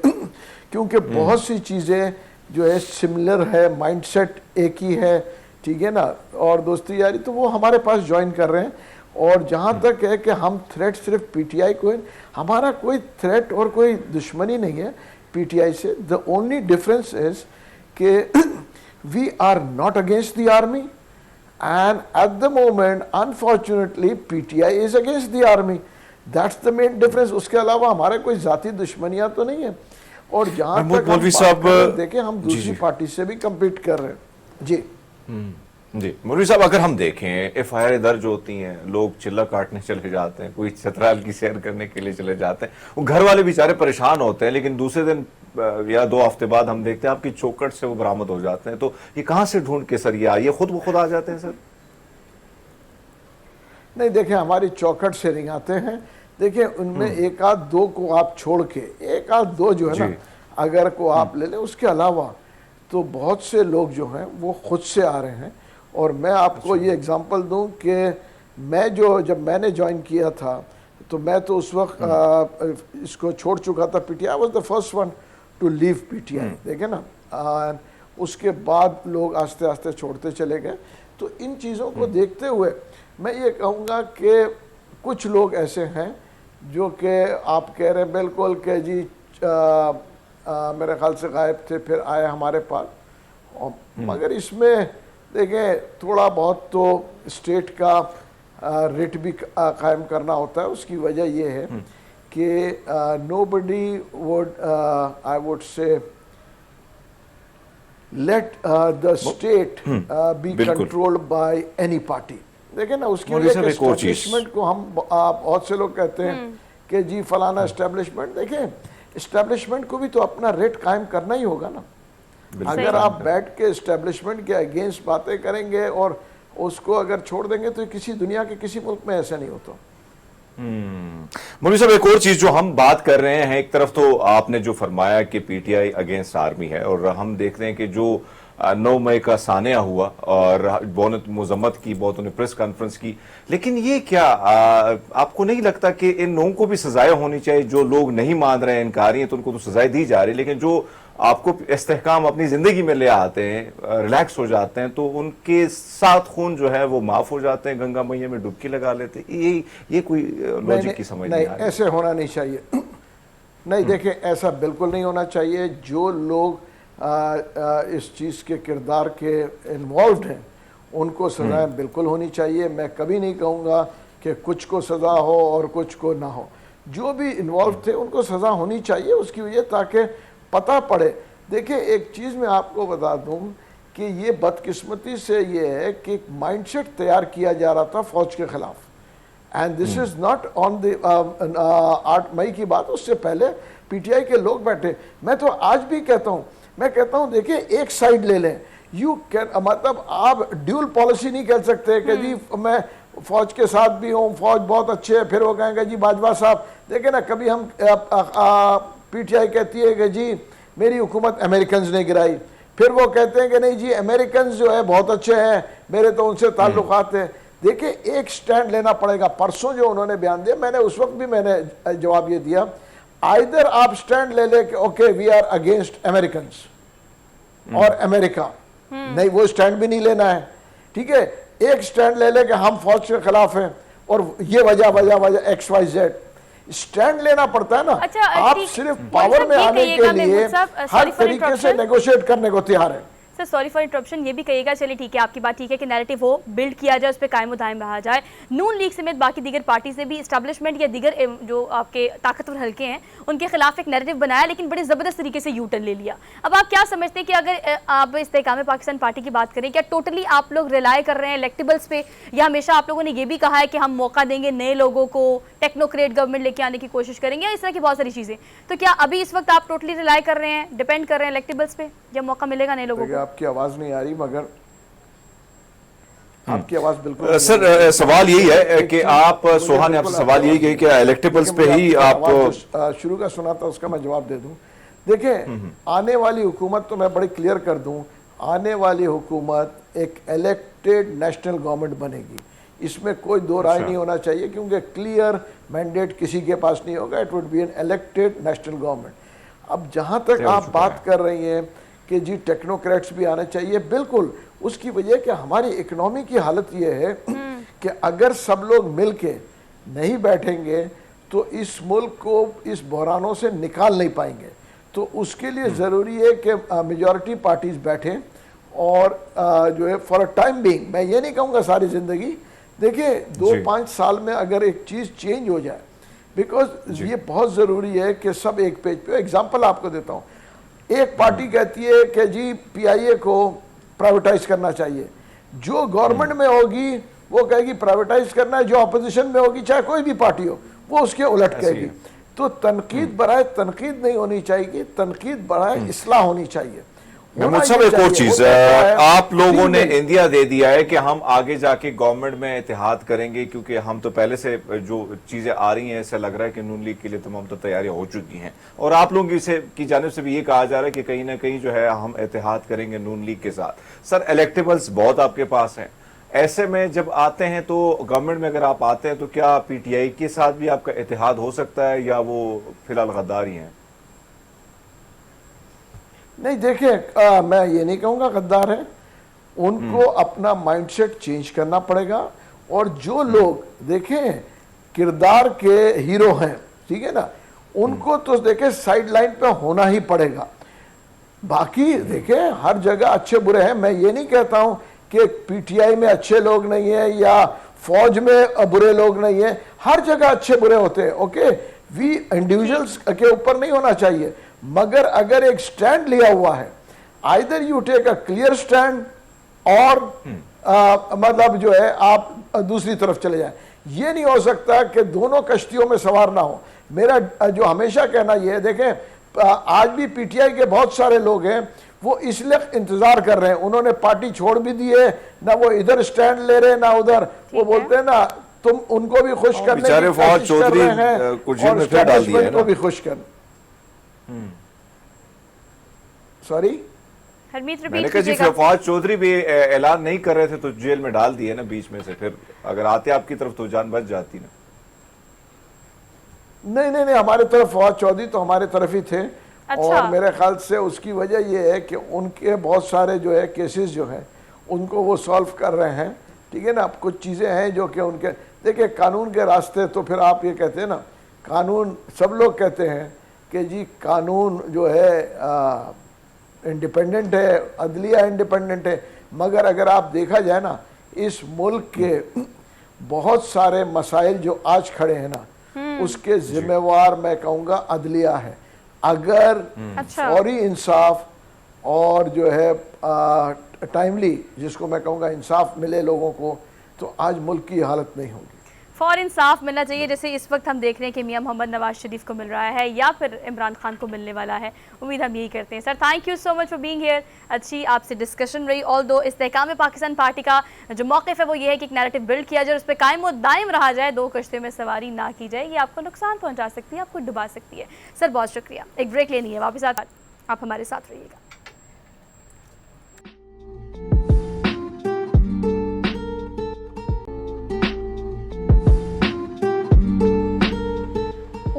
क्योंकि बहुत सी चीज़ें जो है सिमिलर है, माइंडसेट एक ही है, ठीक है ना, और दोस्ती यारी, तो वो हमारे पास ज्वाइन कर रहे हैं। और जहाँ तक है कि हम थ्रेट सिर्फ पीटीआई को, हमारा कोई थ्रेट और कोई दुश्मनी नहीं है पीटीआई से। द ओनली डिफरेंस इज कि we are not against the army and at the moment unfortunately PTI is against the army. That's the main difference. उसके अलावा हमारे कोई जाती दुश्मनियां तो नहीं है। और जहां तक मौलवी साहब देखें, हम दूसरी पार्टी से भी कम्पीट कर रहे हैं। जी जी मौलवी साहब, अगर हम देखें एफआईआर दर्ज होती हैं, लोग चिल्ला काटने चले जाते हैं, कोई चतराल की सैर करने के लिए चले जाते हैं, वो घर वाले बेचारे परेशान होते हैं, लेकिन दूसरे दिन या 2 हफ्ते बाद हम देखते हैं आपकी चौखट से वो बरामद हो जाते हैं। तो ये कहाँ से ढूंढ के सर ये आइए खुद ब खुद आ जाते हैं सर? नहीं, देखें हमारी चौखट से नहीं आते हैं। देखिए उनमें एक आध दो को आप छोड़ के, एक आध दो जो है ना अगर को आप ले लें, उसके अलावा तो बहुत से लोग जो हैं वो खुद से आ रहे हैं। और मैं आपको ये एग्जांपल दूं कि मैं जब मैंने ज्वाइन किया था तो मैं तो उस वक्त इसको छोड़ चुका था, PTI was the first one two leave PTI, देखे ना। उसके बाद लोग आस्ते आस्ते छोड़ते चले गए। तो इन चीज़ों को देखते हुए मैं ये कहूँगा कि कुछ लोग ऐसे हैं जो कि आप कह रहे हैं बिल्कुल कि जी मेरे ख्याल से गायब थे, फिर आए हमारे पास। और मगर इसमें देखें थोड़ा बहुत तो स्टेट का रेट भी कायम करना होता है। उसकी वजह यह है कि nobody would I would say let the state be controlled by any party. देखें ना, उसकी वजह एस्टेब्लिशमेंट को हम बहुत से लोग कहते हैं कि जी फलाना एस्टेब्लिशमेंट। देखें एस्टेब्लिशमेंट को भी तो अपना रेट कायम करना ही होगा ना। अगर आप बैठ के एस्टेब्लिशमेंट के अगेंस्ट बातें करेंगे और उसको अगर छोड़ देंगे तो किसी दुनिया के किसी मुल्क में ऐसा नहीं होता। मौलवी साहब, एक और चीज जो हम बात कर रहे हैं, एक तरफ तो आपने जो फरमाया कि पीटीआई अगेंस्ट आर्मी है, और हम देख रहे हैं कि जो 9 मई का सानिया हुआ और बहुत मजम्मत की, बहुत उन्हें प्रेस कॉन्फ्रेंस की, लेकिन ये क्या आपको नहीं लगता कि इन लोगों को भी सजाएं होनी चाहिए? जो लोग नहीं मान रहे हैं, इनकारी हैं, तो उनको तो सजाएं दी जा रही है, लेकिन जो आपको इस्तेहकाम अपनी जिंदगी में ले आते हैं, रिलैक्स हो जाते हैं, तो उनके साथ खून जो है वो माफ हो जाते हैं, गंगा मैया में डुबकी लगा लेते हैं। ये कोई लॉजिक की समझ नहीं आ रही। ऐसे होना नहीं चाहिए। नहीं, देखें ऐसा बिल्कुल नहीं होना चाहिए। जो लोग इस चीज़ के किरदार के इन्वॉल्व हैं उनको सज़ाएं बिल्कुल होनी चाहिए। मैं कभी नहीं कहूँगा कि कुछ को सज़ा हो और कुछ को ना हो। जो भी इन्वॉल्व थे उनको सज़ा होनी चाहिए। उसकी वजह ताकि पता पड़े। देखिए एक चीज मैं आपको बता दूं कि ये बदकिस्मती से ये है कि एक माइंडसेट तैयार किया जा रहा था फौज के खिलाफ, and this is not on the 8 मई की बात, उससे पहले पीटीआई के लोग बैठे। मैं तो आज भी कहता हूं, मैं कहता हूं देखिए एक साइड ले लें, यू कैन, मतलब आप ड्यूल पॉलिसी नहीं कह सकते कि जी मैं फौज के साथ भी हूँ, फौज बहुत अच्छे है, फिर वो कहेंगे जी बाजवा साहब देखिए ना, कभी हम पीटीआई कहती है कि जी मेरी हुकूमत अमेरिकन ने गिराई, फिर वो कहते हैं कि नहीं जी अमेरिकन जो है बहुत अच्छे हैं, मेरे तो उनसे ताल्लुकात हैं। देखिए एक स्टैंड लेना पड़ेगा। परसों जो उन्होंने बयान दिया, मैंने उस वक्त भी मैंने जवाब ये दिया, आइदर आप स्टैंड ले ले कि okay we are against American और अमेरिका, नहीं वो स्टैंड भी नहीं लेना है, ठीक है। एक स्टैंड ले ले कि हम फौज के खिलाफ हैं और ये वजह XYZ, स्टैंड लेना पड़ता है ना। अच्छा, आप सिर्फ पावर में आने के लिए हर तरीके से नेगोशिएट करने को तैयार है। सर सॉरी फॉर इंटरप्शन, ये भी कहिएगा, चलिए ठीक है आपकी बात ठीक है कि नैरेटिव हो बिल्ड किया जाए, उस पर कायम दायम रहा जाए। नून लीग समेत बाकी दीगर पार्टी से भी इस्टेब्लिशमेंट या दीगर जो आपके ताकतवर हल्के हैं उनके खिलाफ एक नैरेटिव बनाया, लेकिन बड़े ज़बरदस्त तरीके से यू टर्न ले लिया। अब आप क्या समझते हैं कि अगर आप इस्तेकाम पाकिस्तान पार्टी की बात करें, क्या टोटली आप लोग रिलाय कर रहे हैं इलेक्टेबल्स पे, या हमेशा आप लोगों ने ये भी कहा है कि हम मौका देंगे नए लोगों को, टेक्नोक्रेट गवर्नमेंट लेके आने की कोशिश करेंगे, या इस तरह की बहुत सारी चीज़ें? तो क्या अभी इस वक्त आप टोटली रिलाय कर रहे हैं, डिपेंड कर रहे हैं इलेक्टेबल्स पे, जब मौका मिलेगा नए लोगों को? आपकी आवाज़ नहीं आ रही, मगर आपकी आवाज बिल्कुल सर सवाल यही है कि आप सोहान, आपसे सवाल यही है कि इलेक्टेबल्स पे ही आप शुरू का सुना था, उसका मैं जवाब दे दूं। देखिए आने वाली हुकूमत, तो मैं बड़ी क्लियर कर दूं, आने वाली हुकूमत एक इलेक्टेड नेशनल गवर्नमेंट बनेगी, इसमें कोई दो राय नहीं होना चाहिए, क्योंकि क्लियर मैंडेट किसी के पास नहीं होगा। It would be an elected national government. अब जहां तक आप बात कर रही हैं कि जी टेक्नोक्रेट्स भी आने चाहिए, बिल्कुल, उसकी वजह कि हमारी इकोनॉमी की हालत ये है कि अगर सब लोग मिलके नहीं बैठेंगे तो इस मुल्क को इस बहरानों से निकाल नहीं पाएंगे। तो उसके लिए ज़रूरी है कि मेजॉरिटी पार्टीज बैठें और जो है फॉर अ टाइम बीइंग, मैं ये नहीं कहूँगा सारी ज़िंदगी, देखिए 2-5 साल में अगर एक चीज़ चेंज हो जाए, बिकॉज ये बहुत ज़रूरी है कि सब एक पेज पे। एग्जाम्पल आपको देता हूँ, एक पार्टी कहती है कि जी पीआईए को प्राइवेटाइज करना चाहिए, जो गवर्नमेंट में होगी वो कहेगी प्राइवेटाइज करना है, जो अपोजिशन में होगी चाहे कोई भी पार्टी हो वो उसके उलट कहेगी। तो तनकीद बराए तनकीद नहीं होनी चाहिए, तनकीद बराए इस्लाह होनी चाहिए। महमूद साहब एक और चीज, आप लोगों ने इंडिया दे दिया है कि हम आगे जाके गवर्नमेंट में इत्तेहाद करेंगे, क्योंकि हम तो पहले से जो चीजें आ रही हैं ऐसा लग रहा है कि नून लीग के लिए तमाम तो तैयारियां हो चुकी हैं, और आप लोगों की जानिब से भी ये कहा जा रहा है कि कहीं ना कहीं जो है हम इत्तेहाद करेंगे नून लीग के साथ। सर इलेक्टेबल्स बहुत आपके पास हैं, ऐसे में जब आते हैं तो गवर्नमेंट में अगर आप आते हैं तो क्या पीटीआई के साथ भी आपका इत्तेहाद हो सकता है, या वो फिलहाल गद्दार ही हैं? नहीं देखिए, मैं ये नहीं कहूँगा गद्दार है, उनको अपना माइंडसेट चेंज करना पड़ेगा। और जो लोग देखें किरदार के हीरो हैं, ठीक है ना, उनको तो देखें साइड लाइन पे होना ही पड़ेगा। बाकी देखें हर जगह अच्छे बुरे हैं, मैं ये नहीं कहता हूँ कि पीटीआई में अच्छे लोग नहीं है या फौज में बुरे लोग नहीं है, हर जगह अच्छे बुरे होते हैं। ओके, वी इंडिविजुअल्स के ऊपर नहीं होना चाहिए, मगर अगर एक स्टैंड लिया हुआ है, either you take a clear stand और मतलब जो है आप दूसरी तरफ चले जाए। ये नहीं हो सकता कि दोनों कश्तियों में सवार ना हो। मेरा जो हमेशा कहना यह है, देखें आज भी पीटीआई के बहुत सारे लोग हैं वो इसलिए इंतजार कर रहे हैं, उन्होंने पार्टी छोड़ भी दी है, ना वो इधर स्टैंड ले रहे ना उधर, वो बोलते हैं ना तुम उनको भी खुश करने की कोशिश कर रहे हैं और एस्टैब्लिशमेंट को भी खुश कर। सॉरी मैंने कहा जी फवाद चौधरी भी ऐलान नहीं कर रहे थे तो जेल में डाल दिए ना बीच में से, फिर अगर आते आपकी तरफ तो जान बच जाती ना। नहीं, हमारे तरफ फवाद चौधरी तो हमारे तरफ ही थे। अच्छा। और मेरे ख्याल से उसकी वजह यह है कि उनके बहुत सारे जो है केसेस जो हैं उनको वो सॉल्व कर रहे हैं, ठीक है ना। कुछ चीज़ें हैं जो कि उनके, देखिए कानून के रास्ते, तो फिर आप ये कहते हैं ना कानून, सब लोग कहते हैं कि जी कानून जो है इंडिपेंडेंट है, अदलिया इंडिपेंडेंट है, मगर अगर आप देखा जाए ना इस मुल्क के बहुत सारे मसाइल जो आज खड़े हैं ना, उसके जिम्मेवार मैं कहूँगा अदलिया है। अगर अच्छा। फौरी इंसाफ और जो है टाइमली, जिसको मैं कहूँगा इंसाफ मिले लोगों को, तो आज मुल्क की हालत नहीं होगी। फौर इंसाफ मिलना चाहिए, जैसे इस वक्त हम देख रहे हैं कि मियां मोहम्मद नवाज शरीफ को मिल रहा है या फिर इमरान खान को मिलने वाला है। उम्मीद हम यही करते हैं। Sir thank you so much for being here. अच्छी आपसे डिस्कशन रही। ऑल दो इस्तेहकाम पाकिस्तान पार्टी का जो मौक़िफ़ है वो ये है कि एक नैरेटिव बिल्ड किया जाए और उस पर कायम और दायम रहा जाए, दो कश्तियों में सवारी ना की जाए। ये आपको नुकसान पहुँचा सकती है, आपको डुबा सकती है। सर बहुत शुक्रिया। एक ब्रेक लेनी है, वापस आप हमारे साथ रहिएगा।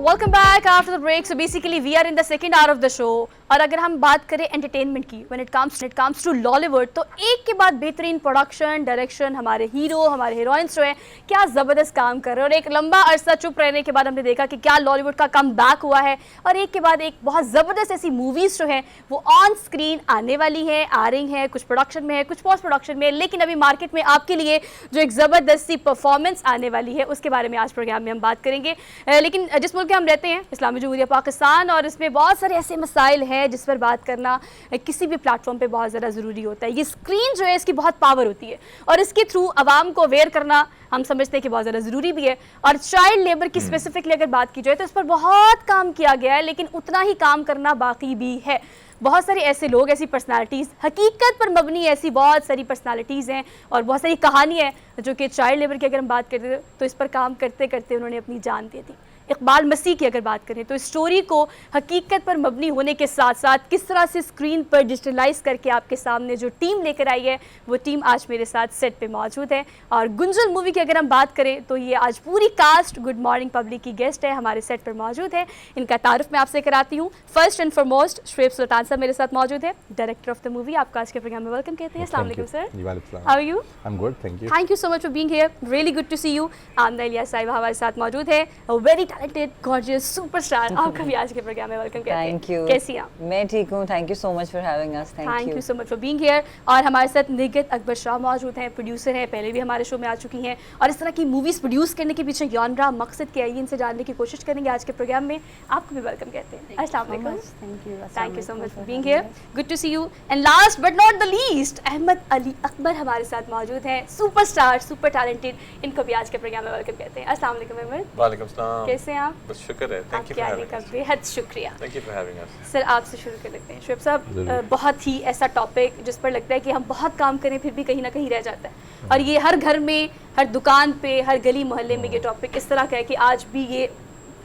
Welcome back after the break. So basically we are in the second hour of the show. और अगर हम बात करें एंटरटेनमेंट की, when it comes to Lollywood, तो एक के बाद बेहतरीन प्रोडक्शन, डायरेक्शन, हमारे हीरो, हमारे हीरोइंस जो हैं क्या ज़बरदस्त काम कर रहे हैं। और एक लंबा अरसा चुप रहने के बाद हमने देखा कि क्या लॉलीवुड का कम बैक हुआ है, और एक के बाद एक बहुत ज़बरदस्त ऐसी मूवीज़ जो हैं वो ऑन स्क्रीन आने वाली हैं, आ रही हैं। कुछ प्रोडक्शन में है, कुछ पोस्ट प्रोडक्शन में है, लेकिन अभी मार्केट में आपके लिए जो एक ज़बरदस्त सी परफॉर्मेंस आने वाली है उसके बारे में आज प्रोग्राम में हम बात करेंगे। लेकिन जिस मुल्क में हम रहते हैं, इस्लामी जमहूरिया पाकिस्तान, और इसमें बहुत सारे ऐसे मसाइल हैं जिस पर बात करना किसी भी प्लेटफॉर्म पे बहुत ज़्यादा ज़रूरी होता है। ये स्क्रीन जो है इसकी बहुत पावर होती है और इसके थ्रू आवाम को अवेयर करना हम समझते हैं कि बहुत ज़्यादा ज़रूरी भी है। और चाइल्ड लेबर की स्पेसिफिकली अगर बात की जाए तो इस पर बहुत काम किया गया है, लेकिन उतना ही काम करना बाकी भी है। बहुत सारे ऐसे लोग, ऐसी पर्सनालिटीज़, हकीकत पर मबनी ऐसी बहुत सारी पर्सनालिटीज़ हैं और बहुत सारी कहानियाँ हैं जो कि चाइल्ड लेबर की अगर हम बात करते तो इस पर काम करते करते उन्होंने अपनी जान दे दी। इकबाल मसीह की अगर बात करें तो स्टोरी को हकीकत पर मबनी होने के साथ साथ किस तरह से स्क्रीन पर डिजिटलाइज करके आपके सामने जो टीम लेकर आई है, वो टीम आज मेरे साथ सेट पे मौजूद है। और गुंजल मूवी की अगर हम बात करें तो ये आज पूरी कास्ट गुड मॉर्निंग पब्लिक की गेस्ट है, हमारे सेट पर मौजूद है। इनका तारुफ मैं आपसे कराती हूँ। फर्स्ट एंड फॉरमोस्ट शुएब सुल्तान साहब मेरे साथ मौजूद है, डायरेक्टर ऑफ द मूवी। आपका आज के प्रोग्राम में वेलकम कहते हैं। अस्सलाम वालेकुम sir. How are you? I am good, thank you. Thank you so much for being here, really good to see you. Amna Ilyas साहिबा हमारे साथ मौजूद है, वेरी टैलेंटेड गॉर्जियस सुपरस्टार। आपका भी आज के प्रोग्राम में वेलकम कहते हैं। Thank you. कैसी हैं आप? मैं ठीक हूँ, thank you so much for having us. Thank you so much for being here. और हमारे साथ निगत अकबर शाह मौजूद हैं, प्रोड्यूसर हैं, पहले भी हमारे शो में आ चुकी हैं और इस तरह की मूवीज़ प्रोड्यूस करने के पीछे यौनरा मकसद क्या है इनसे जानने की कोशिश करेंगे आज के प्रोग्राम में। आपको भी वेलकम कहते हैं। अस्सलाम वालेकुम। Thank you so much for being here, good to see you. And last but not the least, Ahmed Ali Akbar हमारे साथ मौजूद हैं, सुपरस्टार, सुपर टैलेंटेड। इनको भी आज के प्रोग्राम में वेलकम कहते हैं। अस्सलाम वालेकुम अहमद। वालेकुम सलाम। कैसे हैं आप? बस शुक्र है, थैंक यू आपके फॉर आने हैविंग का अस। बेहद शुक्रिया। Thank you for having us. Sir आपसे शुरू कर लेते हैं। शुएब साहब, बहुत ही ऐसा टॉपिक जिस पर लगता है कि हम बहुत काम करें फिर भी कहीं ना कहीं रह जाता है, और ये हर घर में, हर दुकान पे, हर गली मोहल्ले में ये टॉपिक इस तरह का है कि आज भी ये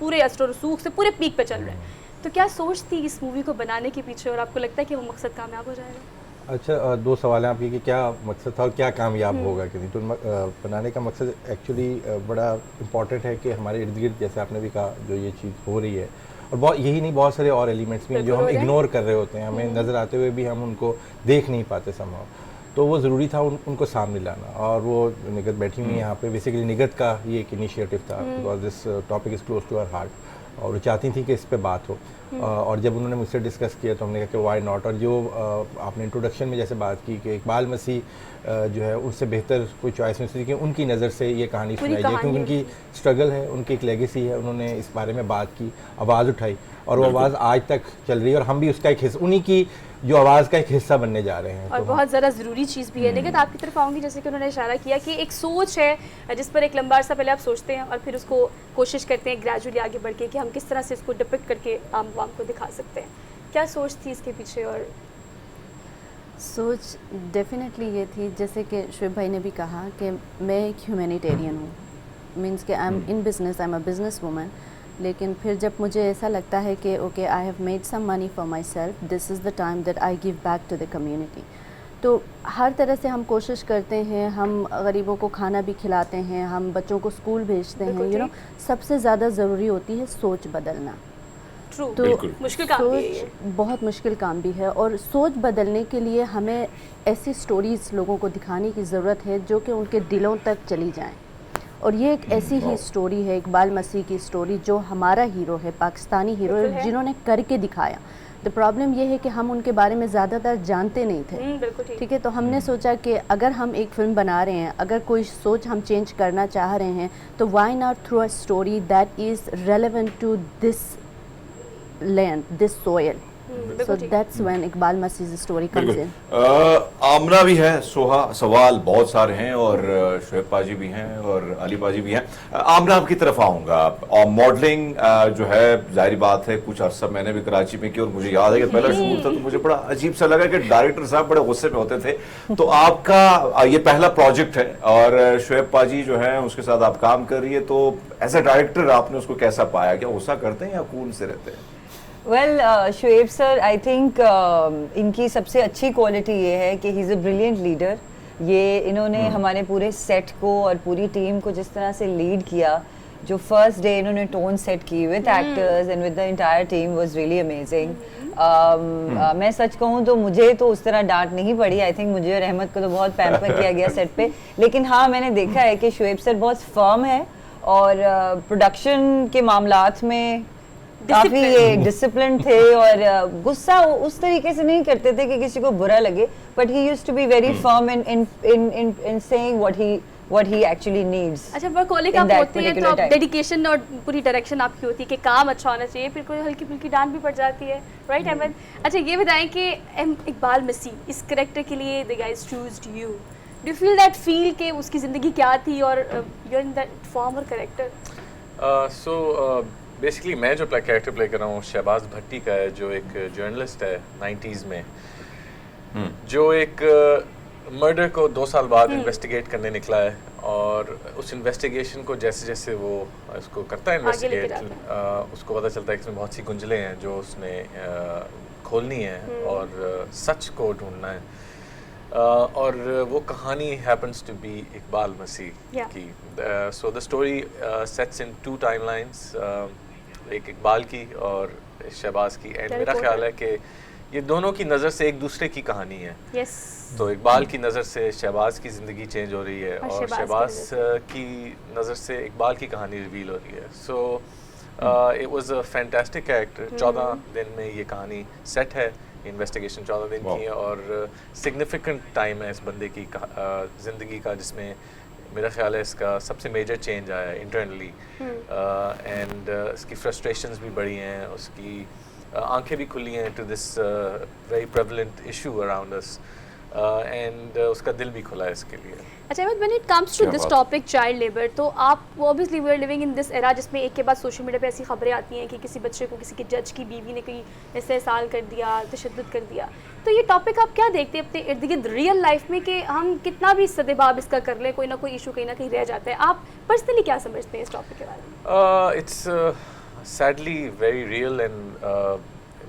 पूरे अस्र रसूख से पूरे पीक पे चल रहा है। तो क्या सोच थी इस मूवी को बनाने के पीछे और आपको लगता है कि वो मकसद कामयाब हो जाएगा? अच्छा, दो सवाल हैं आपके कि क्या मकसद था और क्या कामयाब होगा कि नहीं। तो बनाने का मकसद एक्चुअली बड़ा इम्पॉर्टेंट है कि हमारे इर्द गिर्द, जैसे आपने भी कहा, जो ये चीज़ हो रही है, और बहुत यही नहीं, बहुत सारे और एलिमेंट्स भी हैं जो हम इग्नोर कर रहे होते हैं, हमें नज़र आते हुए भी हम उनको देख नहीं पाते संभव। तो वो ज़रूरी था उनको सामने लाना। और वो निगत बैठी हुई है यहाँ पे, बेसिकली निगत का ये एक इनिशिएटिव था, because this topic is close to our heart और वो चाहती थी कि इस पे बात हो। और जब उन्होंने मुझसे डिस्कस किया तो हमने कहा कि वाई नॉट। और जो आपने इंट्रोडक्शन में जैसे बात की कि इकबाल मसीह जो है उससे बेहतर कोई चॉइस नहीं थी कि उनकी नज़र से ये कहानी सुनाई जाए, क्योंकि उनकी स्ट्रगल है, उनकी एक लेगेसी है। उन्होंने इस बारे में बात की, आवाज़ उठाई, और वो आवाज़ आज तक चल रही है और हम भी उसका एक हिस्सा, उन्हीं की जो आवाज़ का एक हिस्सा बनने जा रहे हैं। और तो बहुत ज़्यादा ज़रूरी चीज़ भी है। लेकिन आपकी तरफ आऊँगी, जैसे कि उन्होंने इशारा किया कि एक सोच है जिस पर एक लंबा अर्सा पहले आप सोचते हैं और फिर उसको कोशिश करते हैं ग्रेजुअली आगे बढ़ के कि हम किस तरह से इसको डिपिक्ट करके आम को दिखा सकते हैं। क्या सोच थी इसके पीछे? और सोच डेफिनेटली ये थी, जैसे कि शुएब भाई ने भी कहा, कि मैं एक ह्यूमैनिटेरियन हूँ, मीन्स कि I am in business, I am a business woman. लेकिन फिर जब मुझे ऐसा लगता है कि okay, I have made some money for myself, this is the time that I give back to the community. तो हर तरह से हम कोशिश करते हैं, हम गरीबों को खाना भी खिलाते हैं, हम बच्चों को स्कूल भेजते हैं, यू नो। सबसे ज़्यादा ज़रूरी होती है सोच बदलना। तो मुश्किल काम भी है ये। बहुत मुश्किल काम भी है, और सोच बदलने के लिए हमें ऐसी स्टोरीज़ लोगों को दिखाने की ज़रूरत है जो कि उनके दिलों तक चली जाएं। और ये एक ऐसी ही स्टोरी है, इकबाल मसीह की स्टोरी, जो हमारा हीरो है, पाकिस्तानी हीरो है, जिन्होंने करके दिखाया। द प्रॉब्लम ये है कि हम उनके बारे में ज़्यादातर जानते नहीं थे, ठीक है। तो हमने सोचा कि अगर हम एक फ़िल्म बना रहे हैं, अगर कोई सोच हम चेंज करना चाह रहे हैं, तो why not through a story that is relevant to this land, this soil. So ठीक। that's when Iqbal Masih's story comes in. आमना भी है, सोहा सवाल बहुत सारे हैं और शुएब पाजी भी हैं और अली पाजी भी हैं। आमना आपकी तरफ आऊंगा। और मॉडलिंग जो है जाहिर बात है कुछ अरसा मैंने भी कराची में की और मुझे याद है कि पहला शूट था तो मुझे बड़ा अजीब सा लगा कि डायरेक्टर साहब बड़े गुस्से में होते थे। तो आपका ये पहला प्रोजेक्ट है और शुएब पाजी जो है उसके साथ आप काम कर रही है, तो एज अ डायरेक्टर आपने उसको कैसा पाया? क्या गुस्सा करते हैं या कूल से रहते हैं? Well Shoaib sir, I think इनकी सबसे अच्छी क्वालिटी ये है कि he is a brilliant leader. ये इन्होंने हमारे पूरे सेट को और पूरी टीम को जिस तरह से लीड किया, जो फर्स्ट डे इन्होंने टोन सेट की with actors and with the entire team was really amazing. मैं सच कहूँ तो मुझे तो उस तरह डांट नहीं पड़ी। आई थिंक मुझे और अहमद को तो बहुत पैम्पर किया गया सेट पे, लेकिन हाँ मैंने देखा है कि शुएब सर बहुत फर्म है और प्रोडक्शन के मामलात में काफी ये डिसिप्लिन थे और गुस्सा उस तरीके से नहीं करते थे कि किसी को बुरा लगे, but he used to be very firm in saying what he actually needs. अच्छा, वर्कहोलिक आप होते हैं तो डेडिकेशन और पूरी डायरेक्शन आपकी होती है कि काम अच्छा होना चाहिए, फिर कोई हल्की फुल्की डांट भी पड़ जाती है, राइट अहमद? अच्छा ये बताएं कि इकबाल मसीह इस कैरेक्टर के लिए the guys choosed you, do you feel that feel कि उसकी ज़िंदगी क्या थी और you are in that form और कैरेक्टर? बेसिकली मैं जो कैरेक्टर प्ले कर रहा हूँ शहबाज भट्टी का है, जो एक जर्नलिस्ट है 90s में, जो एक मर्डर को 2 साल बाद इन्वेस्टिगेट करने निकला है और उस इन्वेस्टिगेशन को जैसे जैसे वो उसको करता है इन्वेस्टिगेट, उसको पता चलता है कि इसमें बहुत सी गुंजलें हैं जो उसने खोलनी है और सच को ढूंढना है। और वो कहानी हैपन्स टू बी इकबाल मसीह की। So the story sets in 2 timelines, एक इकबाल की और शहबाज की, एंड मेरा ख्याल है कि ये दोनों की नज़र से एक दूसरे की कहानी है। तो इकबाल की नज़र से शहबाज की ज़िंदगी चेंज हो रही है और शहबाज की नज़र से इकबाल की कहानी रिवील हो रही है। So it was a fantastic character. 14 दिन में ये कहानी सेट है, इन्वेस्टिगेशन 14 दिन की है और सिग्निफिकेंट टाइम है इस बंदे की ज़िंदगी का, जिसमें मेरा ख्याल है इसका सबसे मेजर चेंज आया है इंटरनली, एंड इसकी फ्रस्ट्रेशंस भी बढ़ी हैं, उसकी आंखें भी खुली हैं to this very prevalent issue around us, and उसका दिल भी खुला है इसके लिए। अच्छा Ahmed, when it comes to this topic child labour, तो आप obviously we are living in this era जिसमें एक के बाद सोशल मीडिया पे ऐसी खबरें आती हैं कि किसी बच्चे को किसी के जज की बीवी ने कोई इस्तेहसाल कर दिया, तशद्दुद कर दिया। तो ये टॉपिक आप क्या देखते हैं अपने इर्द गिर्द रियल लाइफ में कि हम कितना भी सदेबाब इसका कर लें, कोई ना कोई इशू कहीं ना कहीं रह जाता है? आप पर्सनली क्या समझते हैं इस टॉपिक के बारे में? It's sadly very real and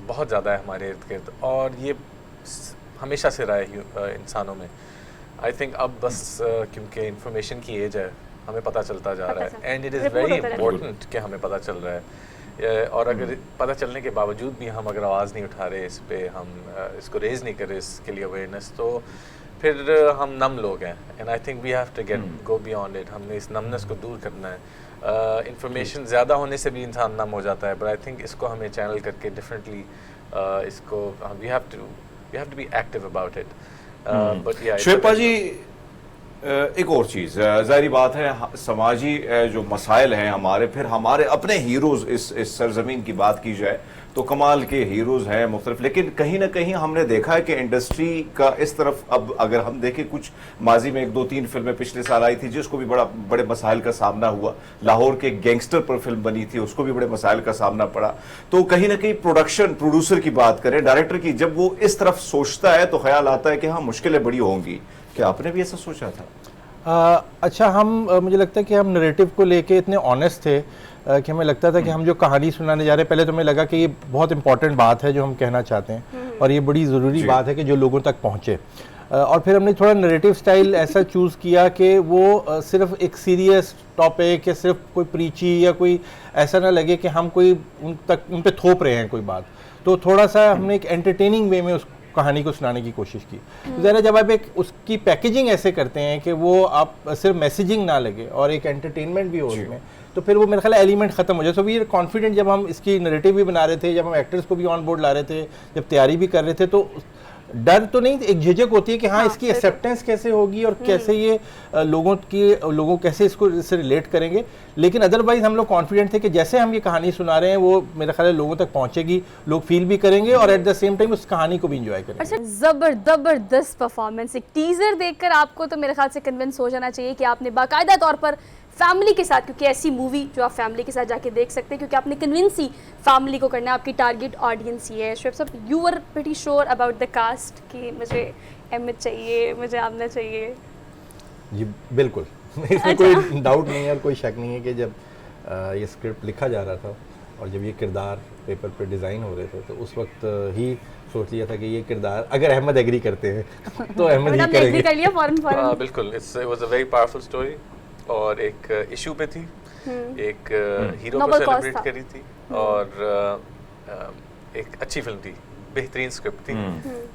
बहुत ज़्यादा है हमारे इर्द गिर्द, और ये हमेशा से रहा है इंसानों में। आई थिंक अब बस क्योंकि इंफॉर्मेशन की एज है, हमें पता चलता जा रहा है, and it is very important कि हमें पता चल रहा है। और अगर पता चलने के बावजूद भी हम अगर आवाज़ नहीं उठा रहे इस पे, हम इसको रेज़ नहीं कर रहे इसके लिए अवेयरनेस, तो फिर हम नम लोग हैं, and I think we have to go beyond it. हमने इस नमनेस को दूर करना है। इंफॉर्मेशन ज़्यादा होने से भी इंसान नम हो जाता है, बट आई थिंक इसको हमें चैनल करके डिफरेंटली इसको we have to be active about it. But या शिल्पा जी, एक और चीज़ ज़ाहिर बात है, समाजी जो मसाइल हैं हमारे, फिर हमारे अपने हीरोज़ इस सरजमीन की बात की जाए तो कमाल के हीरोज़ हैं मुख्तलिफ, लेकिन कहीं ना कहीं हमने देखा है कि इंडस्ट्री का इस तरफ, अब अगर हम देखें कुछ माजी में 1-2-3 फिल्में पिछले साल आई थी जिसको भी बड़े मसाइल का सामना हुआ। लाहौर के गैंगस्टर पर फिल्म बनी थी, उसको भी बड़े मसाइल का सामना पड़ा। तो कहीं ना कहीं प्रोड्यूसर की बात करें, डायरेक्टर की, जब वो इस तरफ सोचता है तो ख्याल आता है कि हाँ मुश्किलें बड़ी होंगी। क्या आपने भी ऐसा सोचा था? अच्छा, मुझे लगता है कि हम नरेटिव को लेके इतने ऑनेस्ट थे कि हमें लगता था कि हम जो कहानी सुनाने जा रहे हैं, पहले तो हमें लगा कि ये बहुत इंपॉर्टेंट बात है जो हम कहना चाहते हैं और ये बड़ी ज़रूरी बात है कि जो लोगों तक पहुँचे। और फिर हमने थोड़ा नरेटिव स्टाइल ऐसा चूज़ किया कि वो सिर्फ एक सीरियस टॉपिक या सिर्फ कोई प्रीची या कोई ऐसा ना लगे कि हम कोई उन पे थोप रहे हैं कोई बात। तो थोड़ा सा हमने एक एंटरटेनिंग वे में उस कहानी को सुनाने की कोशिश की। ज़रा जब आप एक उसकी पैकेजिंग ऐसे करते हैं कि वो आप सिर्फ मैसेजिंग ना लगे और एक एंटरटेनमेंट भी हो उसमें, तो फिर वो मेरे ख्याल एलिमेंट ख़त्म हो जाए। सो वी आर कॉन्फिडेंट जब हम इसकी नैरेटिव भी बना रहे थे, जब हम एक्टर्स को भी ऑन बोर्ड ला रहे थे, जब तैयारी भी कर रहे थे, तो डर तो नहीं, एक झिझक होती है कि हाँ इसकी एक्सेप्टेंस कैसे होगी और कैसे ये लोगों कैसे इससे रिलेट करेंगे, लेकिन अदरवाइज हम लोग कॉन्फिडेंट थे कि जैसे हम ये कहानी सुना रहे हैं वो मेरा ख्याल है लोगों तक पहुंचेगी, लोग फील भी करेंगे और एट द सेम टाइम उस कहानी को भी इंजॉय करेंगे। अच्छा, जबरदस्त परफॉर्मेंस। एक टीजर देखकर आपको तो मेरे ख्याल से कन्विंस हो जाना चाहिए कि आपने बाकायदा तौर पर फैमिली के साथ, क्योंकि ऐसी मूवी जो आप फैमिली के साथ जाके देख सकते हैं, क्योंकि आपने कन्विंस ही फैमिली को करना, आपकी टारगेट ऑडियंस ही है। शोएब साहब, you were pretty sure about the cast कि मुझे अहमद चाहिए, मुझे आमना चाहिए? जी बिल्कुल इसमें कोई डाउट नहीं है और कोई शक नहीं है कि जब ये स्क्रिप्ट लिखा जा रहा था और जब ये किरदार पेपर पे डिज़ाइन हो रहे थे तो उस वक्त ही सोच लिया था कि ये किरदार अगर अहमद एग्री करते हैं तो अहमद ही करेंगे। कर लिया फौरन? बिल्कुल, it was a very powerful story और एक इशू पे थी, एक हीरो को सेलिब्रेट करी थी और एक अच्छी फिल्म थी, बेहतरीन स्क्रिप्ट थी,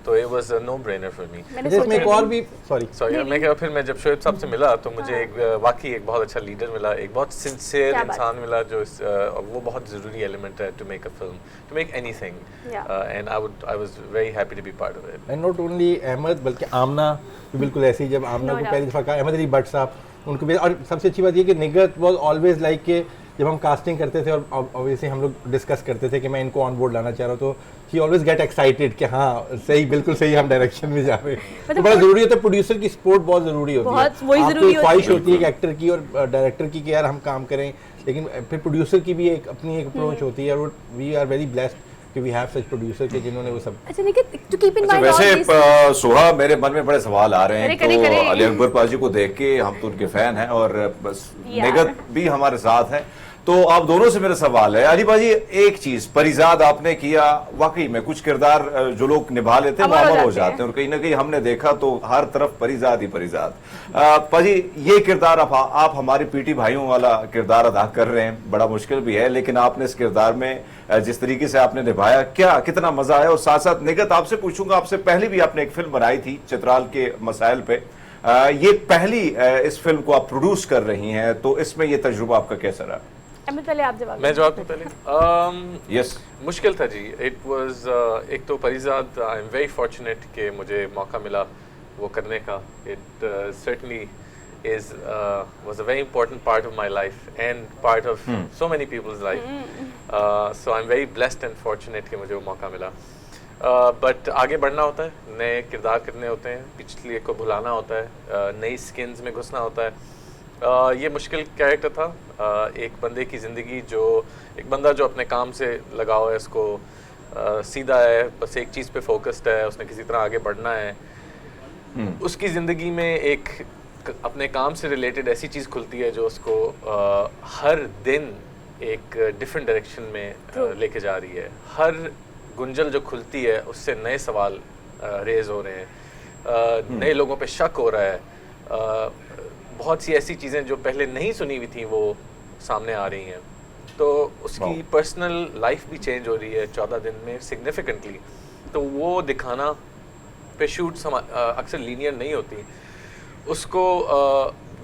तो it was a no brainer for me. इसमें एक और भी सॉरी मैं कहा, फिर मैं जब शोएब साहब से मिला तो मुझे एक वाकई एक बहुत अच्छा लीडर मिला, एक बहुत सिंसियर इंसान मिला, जो वो बहुत ज़रूरी एलिमेंट है to make a film, to make anything, and I was very happy to be part of it. And not only Ahmed बल्कि आमना भी बिल्कुल ऐसी, जब आमना को पहली दफ़ा कहा अहमद अली भट्ट साहब, उनको भी। और सबसे अच्छी बात ये कि निगत वाज ऑलवेज लाइक के जब हम कास्टिंग करते थे और ऑब्वियसली हम लोग डिस्कस करते थे कि मैं इनको ऑन बोर्ड लाना चाह रहा हूँ, तो ही ऑलवेज गेट एक्साइटेड कि हाँ सही, बिल्कुल सही, हम डायरेक्शन में जा रहे हैं। तो बड़ा ज़रूरी होता है, प्रोड्यूसर की सपोर्ट बहुत ज़रूरी होती है। आपकी ख्वाहिश होती है एक्टर की और डायरेक्टर की कि यार हम काम करें, लेकिन फिर प्रोड्यूसर की भी एक अपनी एक अप्रोच होती है और वी आर वेरी ब्लेस्ड कि वी हैव सच प्रोड्यूसर के जिन्होंने वो सब। अच्छा Nikit, to keep in mind वैसे सोहा, मेरे मन में बड़े सवाल आ रहे हैं, तो अली अकबर पाजी को देख के हम तो उनके फैन हैं और बस निगत भी हमारे साथ है, तो आप दोनों से मेरा सवाल है। अली बाजी, एक चीज परिजाद आपने किया, वाकई में कुछ किरदार जो लोग निभा लेते हैं वो अमर हो जाते हैं और कहीं ना कहीं हमने देखा तो हर तरफ परिजाद ही परिजाद। पाजी, ये किरदार आप हमारे पीटी भाइयों वाला किरदार अदा कर रहे हैं, बड़ा मुश्किल भी है, लेकिन आपने इस किरदार में जिस तरीके से आपने निभाया, कितना मजा आया। और साथ साथ निगत, आपसे पूछूंगा, आपसे पहले भी आपने एक फिल्म बनाई थी चित्राल के मसाइल पे, ये पहली इस फिल्म को आप प्रोड्यूस कर रही हैं, तो इसमें ये तजुर्बा आपका कैसा रहा? पहले आप जवाब। मैं जवाब दूं पहले? यस, मुश्किल था जी। इट वाज एक तो Parizad, I am very fortunate कि मुझे मौका मिला वो करने का। It certainly is was a very important part of my life and part of so many people's life. So I'm very blessed and fortunate कि मुझे वो मौका मिला। बट आगे बढ़ना होता है, नए किरदार करने होते हैं, पिछले को भुलाना होता है, नई स्किन्स में घुसना होता है। ये मुश्किल कैरेक्टर था, एक बंदे की ज़िंदगी एक बंदा जो अपने काम से लगाव है, उसको सीधा है, बस एक चीज़ पे फोकस्ड है, उसने किसी तरह आगे बढ़ना है। उसकी ज़िंदगी में एक अपने काम से रिलेटेड ऐसी चीज़ खुलती है जो उसको हर दिन एक डिफरेंट डायरेक्शन में लेके जा रही है। हर गुंजल जो खुलती है उससे नए सवाल रेज हो रहे हैं, नए लोगों पे शक हो रहा है, बहुत सी ऐसी चीज़ें जो पहले नहीं सुनी हुई थी वो सामने आ रही हैं। तो उसकी पर्सनल लाइफ भी चेंज हो रही है 14 दिन में सिग्निफिकेंटली। तो वो दिखाना पे शूट्स अक्सर लीनियर नहीं होती, उसको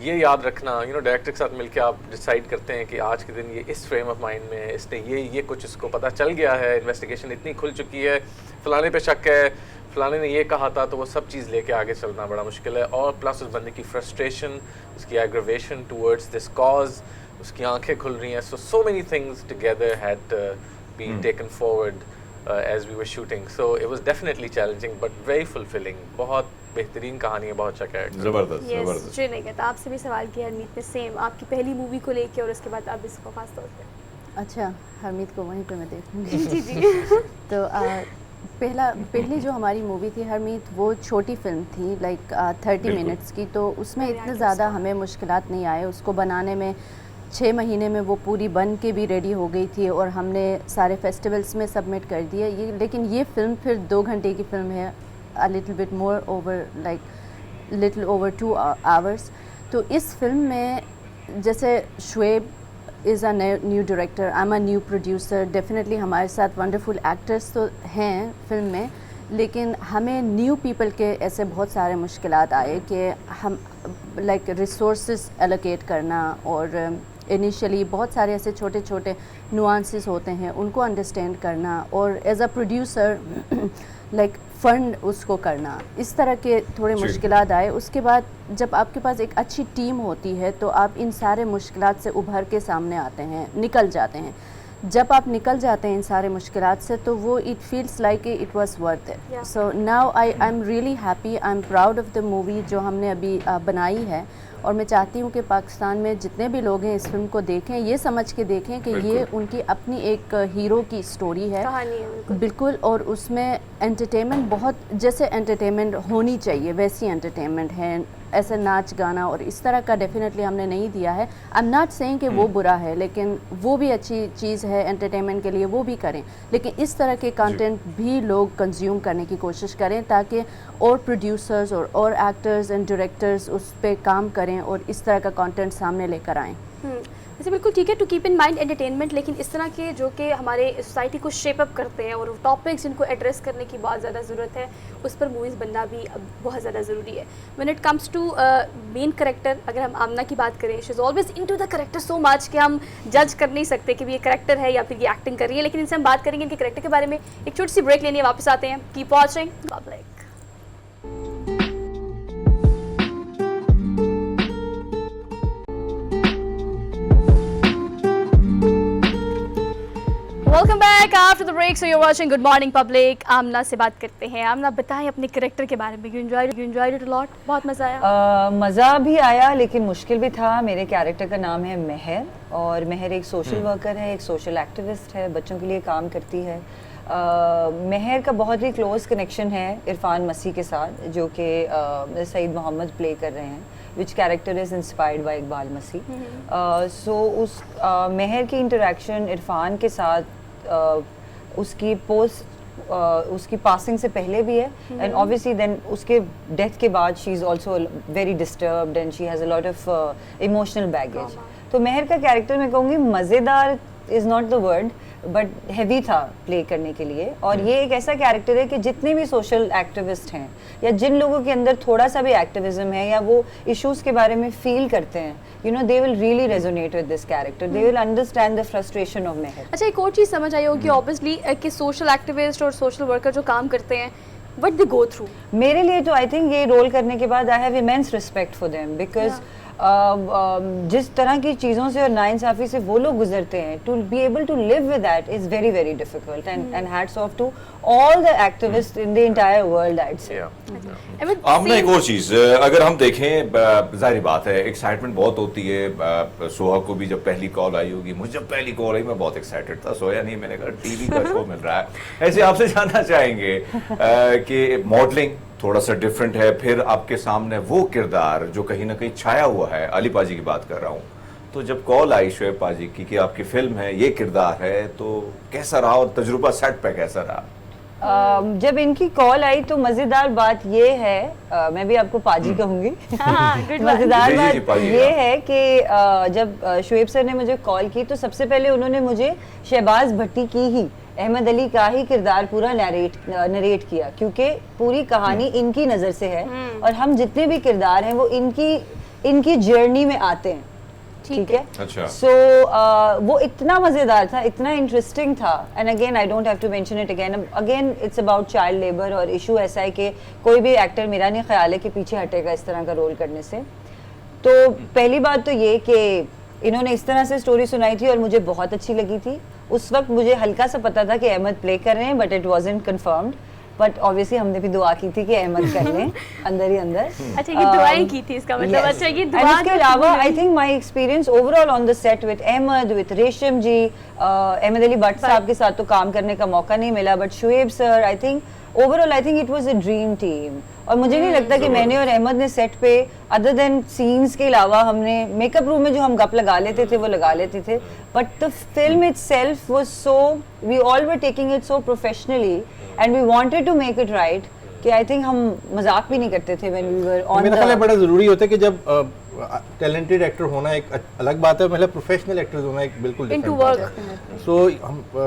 ये याद रखना, डायरेक्टर के साथ मिलकर आप डिसाइड करते हैं कि आज के दिन ये इस फ्रेम ऑफ माइंड में है, इसने ये कुछ इसको पता चल गया है, इन्वेस्टिगेशन इतनी खुल चुकी है, फलाने पे शक है, फलाने ने ये कहा था, तो वो सब चीज़ लेके आगे चलना बड़ा मुश्किल है। और प्लस उस बंदे की फ्रस्ट्रेशन, उसकी एग्रवेशन टूवर्ड्स दिस कॉज, उसकी आंखें खुल रही हैं। So many things together had been taken forward as we were shooting, so it was definitely challenging but very fulfilling। बहुत बेहतरीन कहानी है, बहुत अच्छा कैरेक्टर। जबरदस्त yes, जबरदस्त। जी नहीं कहता, आपसे भी सवाल किया हरमीत ने, सेम आपकी पहली मूवी को लेके और उसके बाद अब इसको खास तौर पे। अच्छा, हरमीत को वहीं पे मैं देखूंगी। जी जी। तो पहली जो हमारी मूवी थी हरमीत, वो छोटी फिल्म थी, लाइक 30 मिनट्स की, तो उसमें इतने ज़्यादा हमें मुश्किलात नहीं आए। उसको बनाने में 6 महीने में वो पूरी बन के भी रेडी हो गई थी और हमने सारे फेस्टिवल्स में सबमिट कर दिए ये। लेकिन ये फ़िल्म फिर 2 घंटे की फ़िल्म है, a little bit more over, like little over 2 hours. तो इस फिल्म में जैसे Shoaib is a new director, I am a new producer, definitely हमारे साथ वंडरफुल एक्टर्स तो हैं फिल्म में, लेकिन हमें न्यू पीपल के ऐसे बहुत सारे मुश्किलात आए कि हम लाइक रिसोर्सेज एलोकेट करना, और इनिशियली बहुत सारे ऐसे छोटे छोटे नुआंसेस होते हैं उनको अंडरस्टैंड करना, और as a producer like fund उसको करना, इस तरह के थोड़े मुश्किलात आए। उसके बाद जब आपके पास एक अच्छी टीम होती है तो आप इन सारे मुश्किलात से उभर के सामने आते हैं, निकल जाते हैं। जब आप निकल जाते हैं इन सारे मुश्किलात से तो वो it feels like it was worth it. So now I am really happy, I am proud of the movie जो हमने अभी बनाई है, और मैं चाहती हूँ कि पाकिस्तान में जितने भी लोग हैं इस फिल्म को देखें, ये समझ के देखें कि ये उनकी अपनी एक हीरो की स्टोरी है, कहानी है बिल्कुल। और उसमें एंटरटेनमेंट बहुत, जैसे एंटरटेनमेंट होनी चाहिए वैसी एंटरटेनमेंट है, ऐसे नाच गाना और इस तरह का डेफिनेटली हमने नहीं दिया है। आई एम नॉट सेइंग कि वो बुरा है, लेकिन वो भी अच्छी चीज़ है एंटरटेनमेंट के लिए, वो भी करें, लेकिन इस तरह के कंटेंट भी लोग कंज्यूम करने की कोशिश करें ताकि और प्रोड्यूसर्स और एक्टर्स एंड डायरेक्टर्स उस पर काम करें और इस तरह का कंटेंट सामने लेकर आएँ। वैसे बिल्कुल ठीक है to keep in mind entertainment, लेकिन इस तरह के जो कि हमारे सोसाइटी को शेप अप करते हैं और टॉपिक्स जिनको एड्रेस करने की बहुत ज़्यादा ज़रूरत है, उस पर मूवीज़ बनना भी अब बहुत ज़्यादा ज़रूरी है। When it comes to main character, अगर हम आमना की बात करें, she is always into the character so much कि हम जज कर नहीं सकते कि ये करेक्टर है या फिर ये एक्टिंग कर रही है। लेकिन इनसे हम बात करेंगे इनके करेक्टर के बारे में। एक छोटी सी ब्रेक लेनी है, वापस आते हैं। Keep watching public. Welcome back after the break. So you are watching good morning public. Amna से बात करते हैं। आमना बताएं अपने कैरेक्टर के बारे में। You enjoyed it a lot? बहुत मज़ा आया? मज़ा भी आया लेकिन मुश्किल भी था। मेरे कैरेक्टर का नाम है मेहर, और मेहर एक सोशल वर्कर है, एक सोशल एक्टिविस्ट है, बच्चों के लिए काम करती है। मेहर का बहुत ही क्लोज कनेक्शन है इरफान मसीह के साथ, जो कि सईद मोहम्मद प्ले कर रहे हैं, which character is inspired by Iqbal Masih. So उस मेहर की इंटरेक्शन इरफान के साथ उसकी उसकी पासिंग से पहले भी है, एंड ऑब्वियसली देन उसके डेथ के बाद she is also very disturbed and she has a lot of emotional baggage. तो मेहर का कैरेक्टर मैं कहूँगी मज़ेदार is not the word, but heavy था प्ले करने के लिए। और ये एक ऐसा कैरेक्टर है कि जितने भी सोशल एक्टिविस्ट हैं या जिन लोगों के अंदर थोड़ा सा भी एक्टिविज्म है या वो इश्यूज़ के बारे में फील करते हैं, you know, they will really resonate with this character, they will understand the frustration of Mehar. अच्छा, एक और चीज़ समझ आई होगी ऑब्वियसली कि सोशल एक्टिविस्ट और सोशल वर्कर जो काम करते हैं, व्हाट दे गो थ्रू। मेरे लिए तो आई थिंक ये रोल करने के बाद I have immense respect for them, because जिस तरह की चीज़ों से और नाइंसाफ़ी से वो लोग गुजरते हैं, to be able to live with that is very very difficult, and hats off to all the activist in the entire world, I say. Amna, एक और चीज अगर हम देखें, जाहिर बात है एक्साइटमेंट बहुत होती है। सोहा को भी जब पहली कॉल आई होगी, मुझे जब पहली कॉल आई मैं बहुत एक्साइटेड था, सोया नहीं, मैंने कहा टीवी का शो मिल रहा है। ऐसे आपसे जानना चाहेंगे कि मॉडलिंग थोड़ा सा डिफरेंट है, फिर आपके सामने वो किरदार जो कहीं ना कहीं छाया हुआ है, अली पाजी की बात कर रहा हूँ, तो जब कॉल आई शोएब पाजी की कि आपकी फिल्म है, ये किरदार है, तो कैसा रहा और तजुर्बा सेट पे कैसा रहा? जब इनकी कॉल आई तो मज़ेदार बात ये है, मैं भी आपको पाजी कहूँगी, मज़ेदार बात ये है कि जब शोएब सर ने मुझे कॉल की तो सबसे पहले उन्होंने मुझे शहबाज भट्टी की ही, अहमद अली का ही किरदार पूरा नरेट किया, क्योंकि पूरी कहानी इनकी नज़र से है और हम जितने भी किरदार हैं वो इनकी जर्नी में आते हैं, ठीक है। अच्छा। सो वो इतना मज़ेदार था, इतना इंटरेस्टिंग था, and again I don't have to mention it again it's about child labour, और इशू ऐसा है कि कोई भी एक्टर, मेरा नहीं ख्याल है कि पीछे हटेगा इस तरह का रोल करने से। तो पहली बात तो ये कि इन्होंने इस तरह से स्टोरी सुनाई थी और मुझे बहुत अच्छी लगी थी। उस वक्त मुझे हल्का सा पता था कि अहमद प्ले कर रहे हैं, but it wasn't confirmed, but obviously हमने भी दुआ की थी कि अहमद कर लें अंदर ही अंदर। अच्छा, ये दुआएं की थी इसका मतलब। अच्छा, ये दुआ इसके अलावा I think my experience overall on the set with Ahmed, with Resham ji, Ahmad Ali Bhatt साहब के साथ तो काम करने का मौका नहीं मिला, but Shoaib sir, I think overall I think it was a dream team. और मुझे नहीं लगता कि मैंने और अहमद ने सेट पे अदर देन सीन्स के अलावा हमने मेकअप रूम में जो हम गप लगा लेते थे वो लगा लेते थे, but the film itself was so, we all were taking it so professionally and we wanted to make it right, कि आई थिंक हम मजाक भी नहीं करते थे व्हेन वी वर ऑन। मेरा ख्याल है बड़ा ज़रूरी होता है कि जब टैलेंटेड एक्टर होना एक अलग बात है, मतलब प्रोफेशनल एक्टर होना एक बिल्कुल डिफरेंट बात है। सो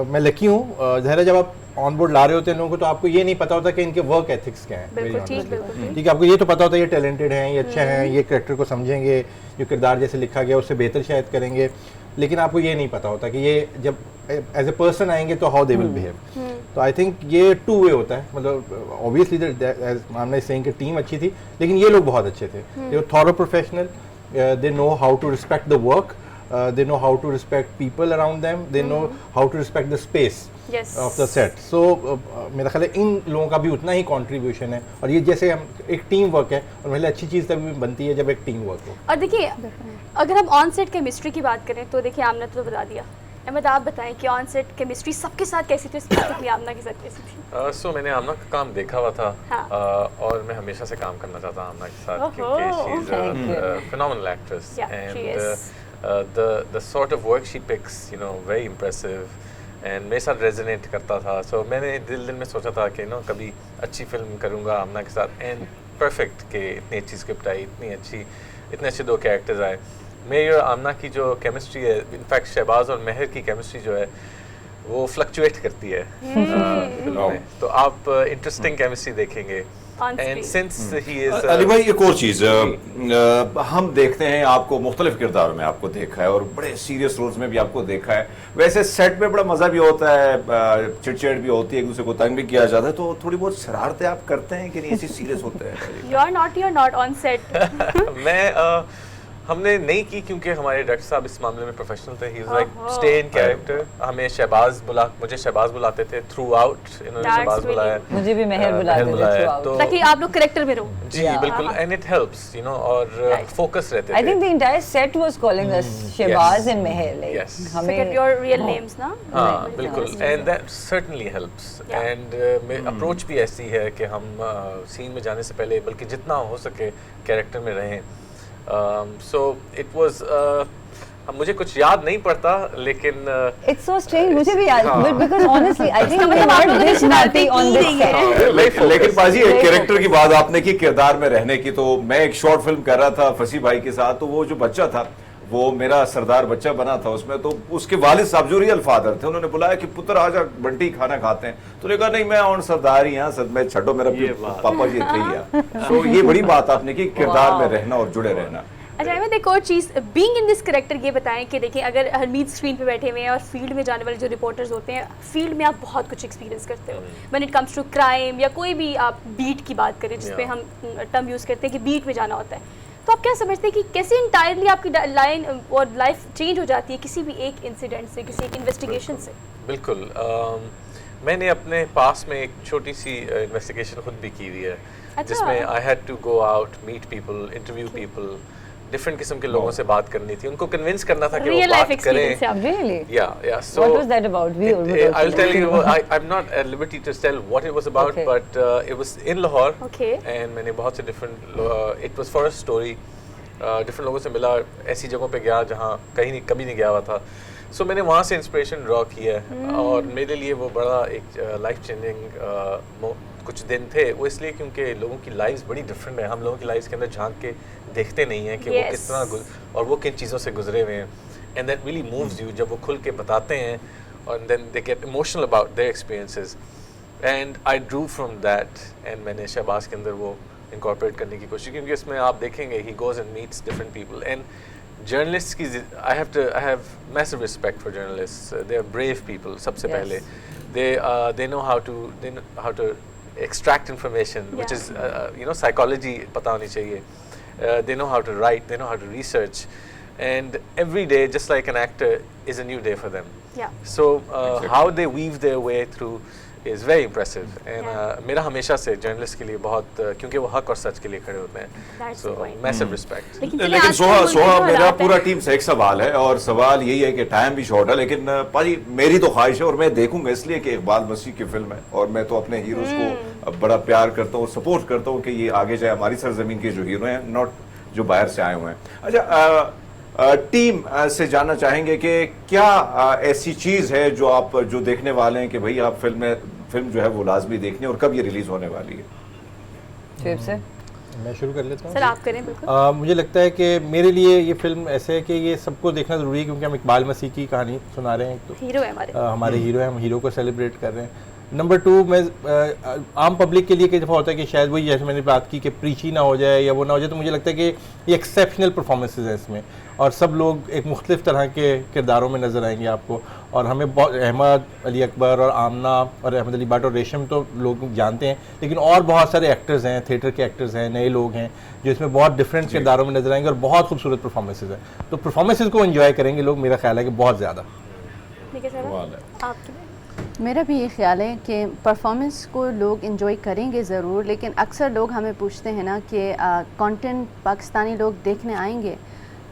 मैं लकी हूँ, ज़ाहिर जब आप ऑन बोर्ड ला रहे होते हैं लोगों को, तो आपको ये नहीं पता होता कि इनके वर्क एथिक्स क्या हैं। ठीक है, आपको ये तो पता होता है ये टैलेंटेड हैं, ये अच्छे हैं, ये कैरेक्टर को समझेंगे, जो किरदार जैसे लिखा गया उससे बेहतर शायद करेंगे, लेकिन आपको ये नहीं पता होता कि ये जब एज ए पर्सन आएंगे तो हाउ दे विल बिहेव। तो आई थिंक ये टू वे होता है, मतलब ऑब्वियसली मामला सेइंग कि टीम अच्छी थी लेकिन ये लोग बहुत अच्छे थे, they were thorough professional, they know how to respect the work, they know how to respect people around them, they know how to respect the space of the set. So मेरा ख्याल है इन लोगों का भी उतना ही कंट्रीब्यूशन है, और ये जैसे हम एक टीम वर्क है, और पहले अच्छी चीज़ तभी बनती है जब एक टीम वर्क हो। और देखिए अगर हम ऑन सेट केमिस्ट्री की बात करें तो देखिए आमना तो बता दिया, अहमद आप बताएं कि ऑन सेट केमिस्ट्री सबके साथ कैसी थी, स्पेसिफिकली आमना के साथ कैसी थी? सो मैंने आमना का काम देखा हुआ था, हाँ। और मैं हमेशा से काम करना चाहता आमना के साथ, ओहो, क्योंकि she is thank you. A phenomenal actress, Yeah, she is. the sort of work she picks, you know, very impressive, and मेरे साथ रेजोनेट करता था। सो मैंने दिल में सोचा था कि नो कभी अच्छी फिल्म करूँगा आमना के साथ, एंड परफेक्ट कि इतनी अच्छी स्क्रिप्ट आई, इतने अच्छे दो कैरेक्टर्स आए। मेरी और आमना की जो केमिस्ट्री है, इनफैक्ट शहबाज और महर की केमिस्ट्री जो है वो फ्लक्चुएट करती है फिल्म में, तो आप इंटरेस्टिंग केमिस्ट्री देखेंगे। On and screen. Since he is Ali भाई एक और चीज, हम देखते हैं आपको मुख्तलिफ किरदारों में आपको देखा है और बड़े सीरियस रोल्स में भी आपको देखा है, वैसे सेट पे बड़ा मजा भी होता है, चिड़चिड़ भी होती है, एक दूसरे को तंग भी किया जाता है, तो थोड़ी बहुत शरारतें आप करते हैं कि नहीं, ऐसी सीरियस होते हैं? You are not on set. मैं हमने नहीं की क्योंकि हमारे डायरेक्टर साहब इस मामले में प्रोफेशनल थे, he was like stay in character. हमें मुझे शहबाज बुलाते थे थ्रू आउट, इन्होंने That's शहबाज really- बुलाया, मुझे भी महर बुलाते थे throughout. तो ताकि आप लोग करेक्टर में रहो। जी बिल्कुल, and it helps, you know, और फोकस रहते थे। I think the entire set was calling us Shehbaz and Meher. Like, Yes. Forget your real names ना। हाँ बिल्कुल, and that certainly helps, Yeah. And approach भी ऐसी है कि हम सीन में जाने से पहले बल्कि जितना हो सके कैरेक्टर में रहें। सो इट वाज, मुझे कुछ याद नहीं पड़ता, लेकिन It's so strange. मुझे भी याद, but because honestly, I think we मतलब आप learned लोगों ने this शरारतें naughty on की this नहीं set. है। लेकिन बाजी एक Very कैरेक्टर की बात आपने की किरदार में रहने की, तो मैं एक शॉर्ट फिल्म कर रहा था फसी भाई के साथ, तो वो जो बच्चा था वो मेरा सरदार बच्चा बना था उसमें, तो उसके वालिद साहब जो रियल फादर थे उन्होंने बुलाया कि पुत्र आजा बंटी खाना खाते हैं, तो उन्होंने कहा नहीं मैं और सरदार ही सद में छो मेरा पापा जी थे ही। सो ये बड़ी बात आपने की, किरदार में रहना और जुड़े रहना। अच्छा अहमद एक और चीज़, बीइंग इन दिस करेक्टर ये बताएं कि देखिए अगर हरमीत स्क्रीन पे बैठे हुए हैं और फील्ड में जाने वाले जो रिपोर्टर्स होते हैं, फील्ड में आप बहुत कुछ एक्सपीरियंस करते हो when it comes to crime या कोई भी आप बीट की बात करें जिसपे हम टर्म यूज़ करते हैं कि बीट में जाना होता है, तो आप क्या समझते हैं कि कैसे इंटायरली आपकी लाइन और लाइफ चेंज हो जाती है किसी भी एक इंसिडेंट से, किसी एक इन्वेस्टिगेशन से? बिल्कुल, मैंने अपने पास में एक छोटी सी इन्वेस्टिगेशन खुद भी की हुई है, अच्छा। जिसमें I had to go out, meet people, interview people, different किस्म के लोगों से बात करनी थी, उनको कन्विंस करना था कि वो रियल लाइफ बात एक्सपीरियंस करें। है आप। Really? Yeah. So What was that about? I'll tell you. I'm not at liberty to tell what it was about, Okay. but it was in Lahore. Okay. And मैंने बहुत से different. It was for a story. Different लोगों से मिला, ऐसी जगहों पे गया जहाँ कभी नहीं गया हुआ था. So मैंने वहाँ से इंस्पिरेशन ड्रॉ की है, और मेरे लिए वो बड़ा एक लाइफ चेंजिंग कुछ दिन थे, वो इसलिए क्योंकि लोगों की लाइफ्स बड़ी डिफरेंट है, हम लोगों की लाइफ्स के अंदर झांक के देखते नहीं हैं कि वो किस तरह और वो किन चीज़ों से गुजरे हुए हैं, and that really moves you जब वो खुल के बताते हैं, और then they get emotional about their experiences, and I drew from that, and मैंने शहबाज के अंदर वो इनकॉर्पोरेट करने की कोशिश की, क्योंकि इसमें आप देखेंगे he goes and meets different people, and journalist की I have massive respect for journalist, they are brave people. सबसे पहले they know how to extract information, which is psychology पता होनी चाहिए, they know how to write, they know how to research, and every day just like an actor is a new day for them. Yeah. So how they weave their way through is very impressive, and मेरा हमेशा से journalist के लिए बहुत, क्योंकि वो हक और सच के लिए खड़े होते हैं, That's so the point. massive respect. लेकिन सोहा मेरा पूरा टीम से एक सवाल है, और सवाल यही है कि टाइम भी शॉर्ट है, लेकिन पाजी मेरी तो ख्वाहिश है और मैं देखूंगा इसलिए कि इकबाल मसीह की फिल्म है, और मैं तो अपने हीरोज को बड़ा प्यार करता हूँ, सपोर्ट करता हूँ कि ये आगे जाए, हमारी सरजमीन के जो हीरो हैं, नॉट जो बाहर से आए हुए हैं। अच्छा, टीम से जानना चाहेंगे कि क्या ऐसी चीज है जो आप जो देखने वाले हैं कि भाई आप फिल्म जो है वो लाजमी देखनी है, और कब ये रिलीज होने वाली है? शुएब सर, मैं शुरू कर लेता हूँ। सर आप करें बिल्कुल। मुझे लगता है कि मेरे लिए ये फिल्म ऐसे है कि ये सबको देखना ज़रूरी है, क्योंकि हम इकबाल मसीह की कहानी सुना रहे हैं, तो हीरो है हमारे। हमारे हीरो हैं, हम हीरो को सेलिब्रेट कर रहे हैं, नंबर 2 मैं आम पब्लिक के लिए कई दफ़ा होता है कि शायद वही जैसे मैंने बात की कि प्रीची ना हो जाए या वो ना हो जाए, तो मुझे लगता है कि ये एक्सेप्शनल परफॉर्मेंसेज हैं इसमें और सब लोग एक मुख्तलिफ तरह के किरदारों में नज़र आएंगे आपको। और हमें बहुत अहमद अली अकबर और आमना और अहमद अली भट्ट और रेशम तो लोग जानते हैं, लेकिन और बहुत सारे एक्टर्स हैं, थिएटर के एक्टर्स हैं, नए लोग हैं जो इसमें बहुत डिफरेंट किरदारों में नजर आएंगे और बहुत खूबसूरत परफॉर्मेंसेज हैं। तो परफॉर्मेंसेज को एंजॉय करेंगे लोग, मेरा ख्याल है कि बहुत ज़्यादा। ठीक है सर, आपकी मेरा भी ये ख्याल है कि परफॉर्मेंस को लोग इन्जॉय करेंगे ज़रूर, लेकिन अक्सर लोग हमें पूछते हैं ना कि कंटेंट पाकिस्तानी लोग देखने आएंगे।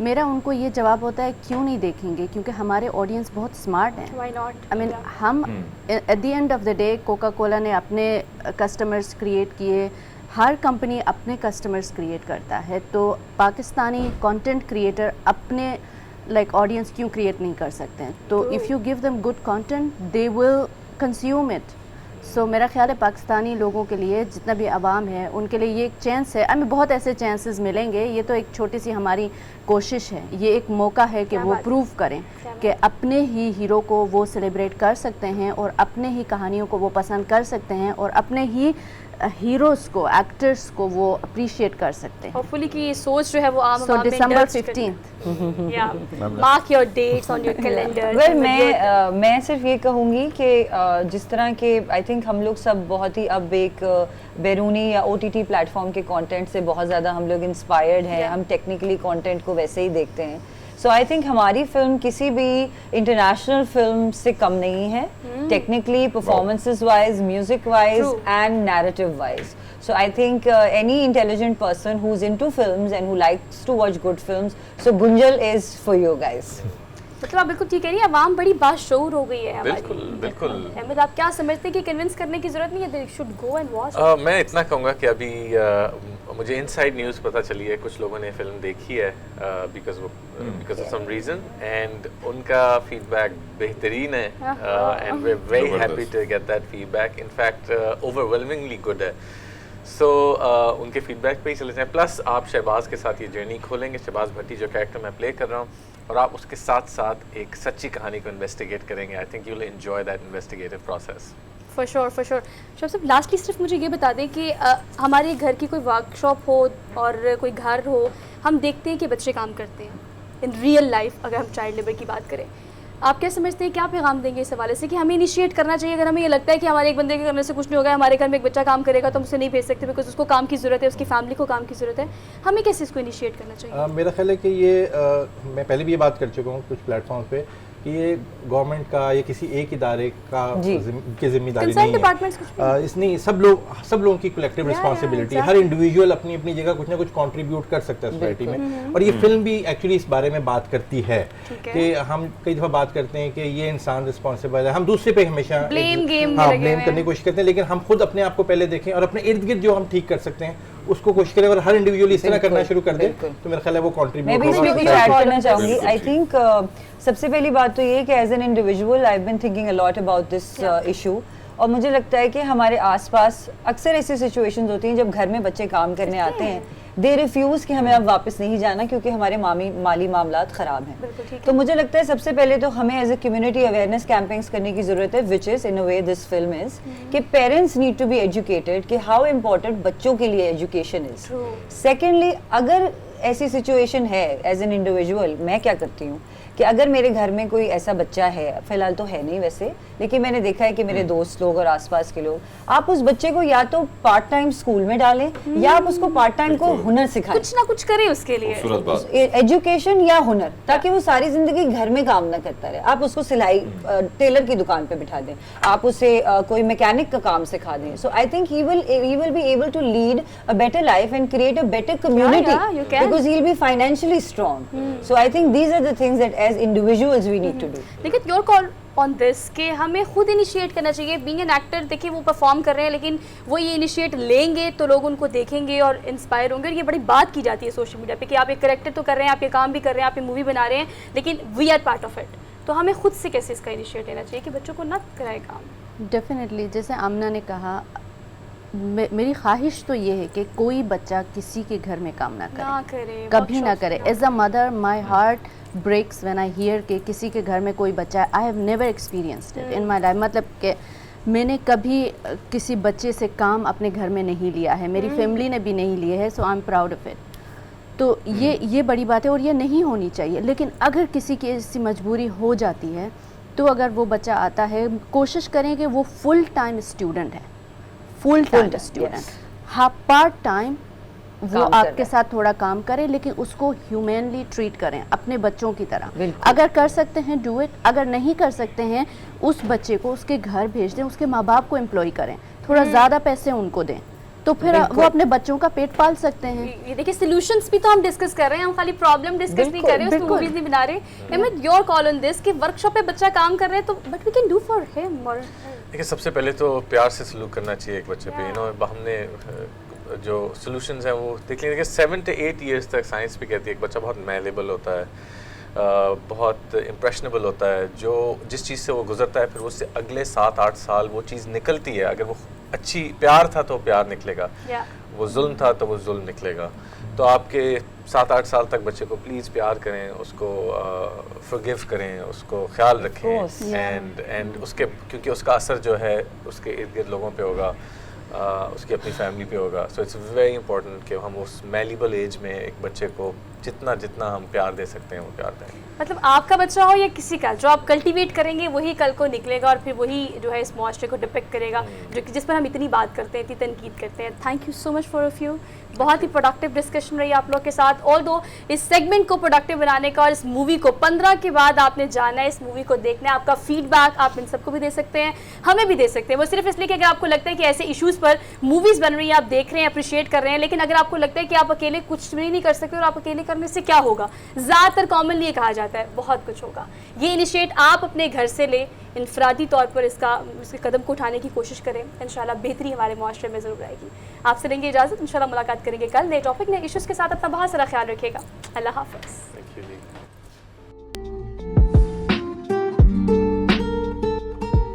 मेरा उनको ये जवाब होता है क्यों नहीं देखेंगे, क्योंकि हमारे ऑडियंस बहुत स्मार्ट हैं। Why not? आई मीन हम at the end of the day Coca Cola ने अपने कस्टमर्स क्रिएट किए, हर कंपनी अपने कस्टमर्स क्रिएट करता है, तो पाकिस्तानी कंटेंट क्रिएटर अपने लाइक ऑडियंस क्यों क्रिएट नहीं कर सकते हैं? तो if you give them good content they will consume it. So मेरा ख्याल है पाकिस्तानी लोगों के लिए, जितना भी आवाम है उनके लिए ये एक चांस है। हमें बहुत ऐसे चांसेस मिलेंगे, ये तो एक छोटी सी हमारी कोशिश है, ये एक मौका है कि वो प्रूव करें कि अपने ही हीरो को वो सेलिब्रेट कर सकते हैं और अपने ही कहानियों को वो पसंद कर सकते हैं और अपने ही हीरोज़ को, एक्टर्स को वो अप्रिशिएट कर सकते हैं। होपफुली कि ये सोच जो है वो आम सो आवाम में डिसम्बर indulge करें। 15 या mark your dates on your calendar. Well मैं सिर्फ ये कहूँगी कि जिस तरह के आई थिंक हम लोग सब बहुत ही अब एक बैरूनी या OTT प्लेटफॉर्म के कंटेंट से बहुत ज़्यादा हम लोग इंस्पायर्ड हैं, हम टेक्निकली कंटेंट को वैसे ही देखते हैं। सो आई थिंक हमारी फिल्म किसी भी इंटरनेशनल फिल्म से कम नहीं है, technically, performances wise, music wise and narrative wise. So I think any intelligent person who's into films and who likes to watch good films, so Gunjal is for you guys. मतलब आप बिल्कुल ठीक कह रही हैं, आवाम बड़ी बाशऊर हो गई है हमारी। बिल्कुल बिल्कुल। अहमद, आप क्या समझते हैं कि कन्विंस करने की जरूरत नहीं है, they should go and watch? मैं इतना कहूँगा कि अभी मुझे इनसाइड न्यूज़ पता चली है, कुछ लोगों ने फिल्म देखी है because of some reason and उनका फीडबैक बेहतरीन है and we are very happy to get that feedback. In fact overwhelmingly good है। सो उनके फीडबैक पे ही चले जाएं। प्लस आप शहबाज के साथ ये जर्नी खोलेंगे, शहबाज भट्टी जो कैरेक्टर मैं प्ले कर रहा हूँ, और आप उसके साथ साथ एक सच्ची कहानी को इन्वेस्टिगेट करेंगे। I think you will enjoy that investigative process. For sure, for sure. Shab lastly सिर्फ मुझे ये बता दें कि हमारे घर की कोई वर्कशॉप हो और कोई घर हो, हम देखते हैं कि बच्चे काम करते हैं इन रियल लाइफ। अगर हम चाइल्ड लेबर की बात करें, आप क्या समझते हैं, क्या पैगाम देंगे इस हवाले से कि हमें इनिशिएट करना चाहिए? अगर हमें ये लगता है कि हमारे एक बंदे के करने से कुछ नहीं होगा, हमारे घर में एक बच्चा काम करेगा तो हम उसे नहीं भेज सकते बिकॉज उसको काम की ज़रूरत है, उसकी फैमिली को काम की ज़रूरत है, हमें कैसे इसको इनिशिएट करना चाहिए? मेरा ख्याल है कि ये मैं पहले भी ये बात कर चुका हूँ कुछ प्लेटफॉर्म पे कि ये गवर्नमेंट का या किसी एक इदारे का की जिम्मेदारी नहीं है। इसमें सब लोगों की कलेक्टिव रिस्पॉन्सिबिलिटी है। हर इंडिविजुअल अपनी अपनी जगह कुछ ना कुछ कंट्रीब्यूट कर सकता है सोसाइटी में, और ये फिल्म भी एक्चुअली इस बारे में बात करती है कि हम कई दफ़ा बात करते हैं कि ये इंसान रिस्पॉन्सिबल है, हम दूसरे पे हमेशा ब्लेम करने की कोशिश करते हैं, लेकिन हम खुद अपने आप को पहले देखें और अपने इर्द गिर्द जो हम ठीक कर सकते हैं उसको कोशिश करें। और हर इंडिविजुअल इस तरह करना शुरू कर दे तो मेरा ख्याल है वो कंट्रीब्यूट। मैं भी इसमें कुछ ऐड करना चाहूँगी। आई थिंक सबसे पहली बात तो ये कि as an individual I have been thinking a lot about this issue, और मुझे लगता है कि हमारे आसपास अक्सर ऐसी सिचुएशंस होती हैं जब घर में बच्चे काम करने आते हैं, दे रिफ्यूज़ कि हमें अब वापस नहीं जाना क्योंकि हमारे माली मामलात ख़राब हैं। तो मुझे लगता है सबसे पहले तो हमें as a community awareness campaigns करने की ज़रूरत है, which is in a way this film is कि parents need to be educated कि हाउ इम्पोर्टेंट बच्चों के लिए एजुकेशन इज़। सेकेंडली, अगर ऐसी सिचुएशन है एज एन इंडिविजुअल, मैं क्या करती हूँ कि अगर मेरे घर में कोई ऐसा बच्चा है, फिलहाल तो है नहीं वैसे, लेकिन मैंने देखा है कि मेरे दोस्त लोग और आसपास के लोग, आप उस बच्चे को या तो पार्ट टाइम स्कूल में डालें या आप उसको पार्ट टाइम को हुनर सिखाएं, कुछ ना कुछ करें उसके लिए, एजुकेशन या हुनर, ताकि वो सारी जिंदगी घर में काम ना करता रहे। आप उसको सिलाई टेलर की दुकान पे बिठा दें, आप उसे कोई मैकेनिक का काम सिखा दें। So I think he will be able to lead a better life and create a better community because he will be financially strong. So I think these are the things that as individuals we need to do. लेकिन your call on this कि हमें खुद initiate करना चाहिए। Being an actor, देखिए वो perform कर रहे हैं, लेकिन वो ये इनिशिएट लेंगे तो लोग उनको देखेंगे और इंस्पायर होंगे। और ये बड़ी बात की जाती है सोशल मीडिया पे कि आप एक करेक्टर तो कर रहे हैं, आप ये काम भी कर रहे हैं, आप ये मूवी बना रहे हैं, लेकिन we are part of it. तो हमें खुद से कैसे इसका इनिशिएट लेना चाहिए कि बच्चों को ना कराए काम? डेफिनेटली, जैसे आमना ने कहा, मेरी ख्वाहिश तो ये है कि कोई बच्चा किसी के घर में काम ना करे, कभी ना करे। As a mother my heart breaks when I hear कि किसी के घर में कोई बच्चा, I have never experienced it in my life। मतलब कि मैंने कभी किसी बच्चे से काम अपने घर में नहीं लिया है, मेरी फैमिली ने भी नहीं लिए है, so I am proud of it. तो ये बड़ी बात है और ये नहीं होनी चाहिए। लेकिन अगर किसी की ऐसी मजबूरी हो जाती है तो अगर वो बच्चा आता है, कोशिश करें कि वो फुल टाइम स्टूडेंट है, फुल टाइम स्टूडेंट, हाँ पार्ट टाइम वो काम कर आपके रहा है। साथ थोड़ा काम करे, लेकिन उसको ह्यूमनली ट्रीट करें अपने बच्चों की तरह। बिल्कुल। अगर कर सकते हैं डू इट, अगर नहीं कर सकते हैं उस बच्चे को उसके घर भेज दें, उसके माँ बाप को एम्प्लॉय करें, थोड़ा ज़्यादा पैसे उनको दें, तो फिर वो अपने बच्चों का पेट पाल सकते हैं। ये देखिए सॉल्यूशंस भी तो हम डिस्कस कर रहे हैं, हम खाली प्रॉब्लम डिस्कस नहीं कर रहे हैं, उसमें बिल्कुल। मूवीज नहीं बना रहे। Ahmed, your call on this कि वर्कशॉप पे बच्चा काम कर रहे हैं तो but we can do for him और देखिए सबसे पहले तो प्यार से सलूक करना चाहिए एक बच्चे पे। हमने जो सॉल्यूशंस हैं वो देख लीजिए कि 7 to 8 ईयर्स तक साइंस भी कहती है एक बच्चा बहुत मैलेबल होता है, बहुत इम्प्रेशनेबल होता है। जो जिस चीज़ से वो गुजरता है फिर उससे अगले 7-8 साल वो चीज़ निकलती है। अगर वो अच्छी प्यार था तो प्यार निकलेगा, वो जुल्म था तो वो जुल्म निकलेगा। तो आपके 7-8 साल तक बच्चे को प्लीज़ प्यार करें, उसको फॉरगिव करें, उसको ख्याल रखें एंड उसके, क्योंकि उसका असर जो है उसके इर्द गिर्द लोगों पे होगा, उसकी अपनी फैमिली पे होगा। सो इट्स वेरी इंपॉर्टेंट कि हम उस मैलिबल एज में एक बच्चे को जितना जितना हम प्यार दे सकते हैं वो प्यार दें। मतलब आपका बच्चा हो या किसी का, जो आप कल्टीवेट करेंगे वही कल को निकलेगा और फिर वही जो है इस मुआशरे को डिपिक्ट करेगा, जो कि जिस पर हम इतनी बात करते हैं, इतनी तनकीद करते हैं। Thank you so much for of you. बहुत ही प्रोडक्टिव डिस्कशन रही आप लोग के साथ। ऑल दो इस सेगमेंट को प्रोडक्टिव बनाने का और इस मूवी को 15 के बाद आपने जाना है, इस मूवी को देखना है। आपका फीडबैक आप इन सबको भी दे सकते हैं, हमें भी दे सकते हैं। वो सिर्फ इसलिए कि अगर आपको लगता है कि ऐसे इश्यूज़ पर मूवीज़ बन रही हैं, आप देख रहे हैं, अप्रिशिएट कर रहे हैं, लेकिन अगर आपको लगता है कि आप अकेले कुछ भी नहीं कर सकते और आप अकेले करने से क्या होगा, ज़्यादातर कॉमनली ये कहा जाता है बहुत कुछ होगा। ये इनिशिएट आप अपने घर से ले, इनफरादी तौर पर इसके कदम को उठाने की कोशिश करें। इंशाल्लाह बेहतरी हमारे मुआशरे में ज़रूर आएगी। आपसे लेंगे इजाज़त, इंशाल्लाह मुलाकात करेंगे कल नए टॉपिक नए इश्यूज़ के साथ। अपना बहुत सारा ख्याल रखिएगा। अल्लाह हाफ़िज़। Thank you ji.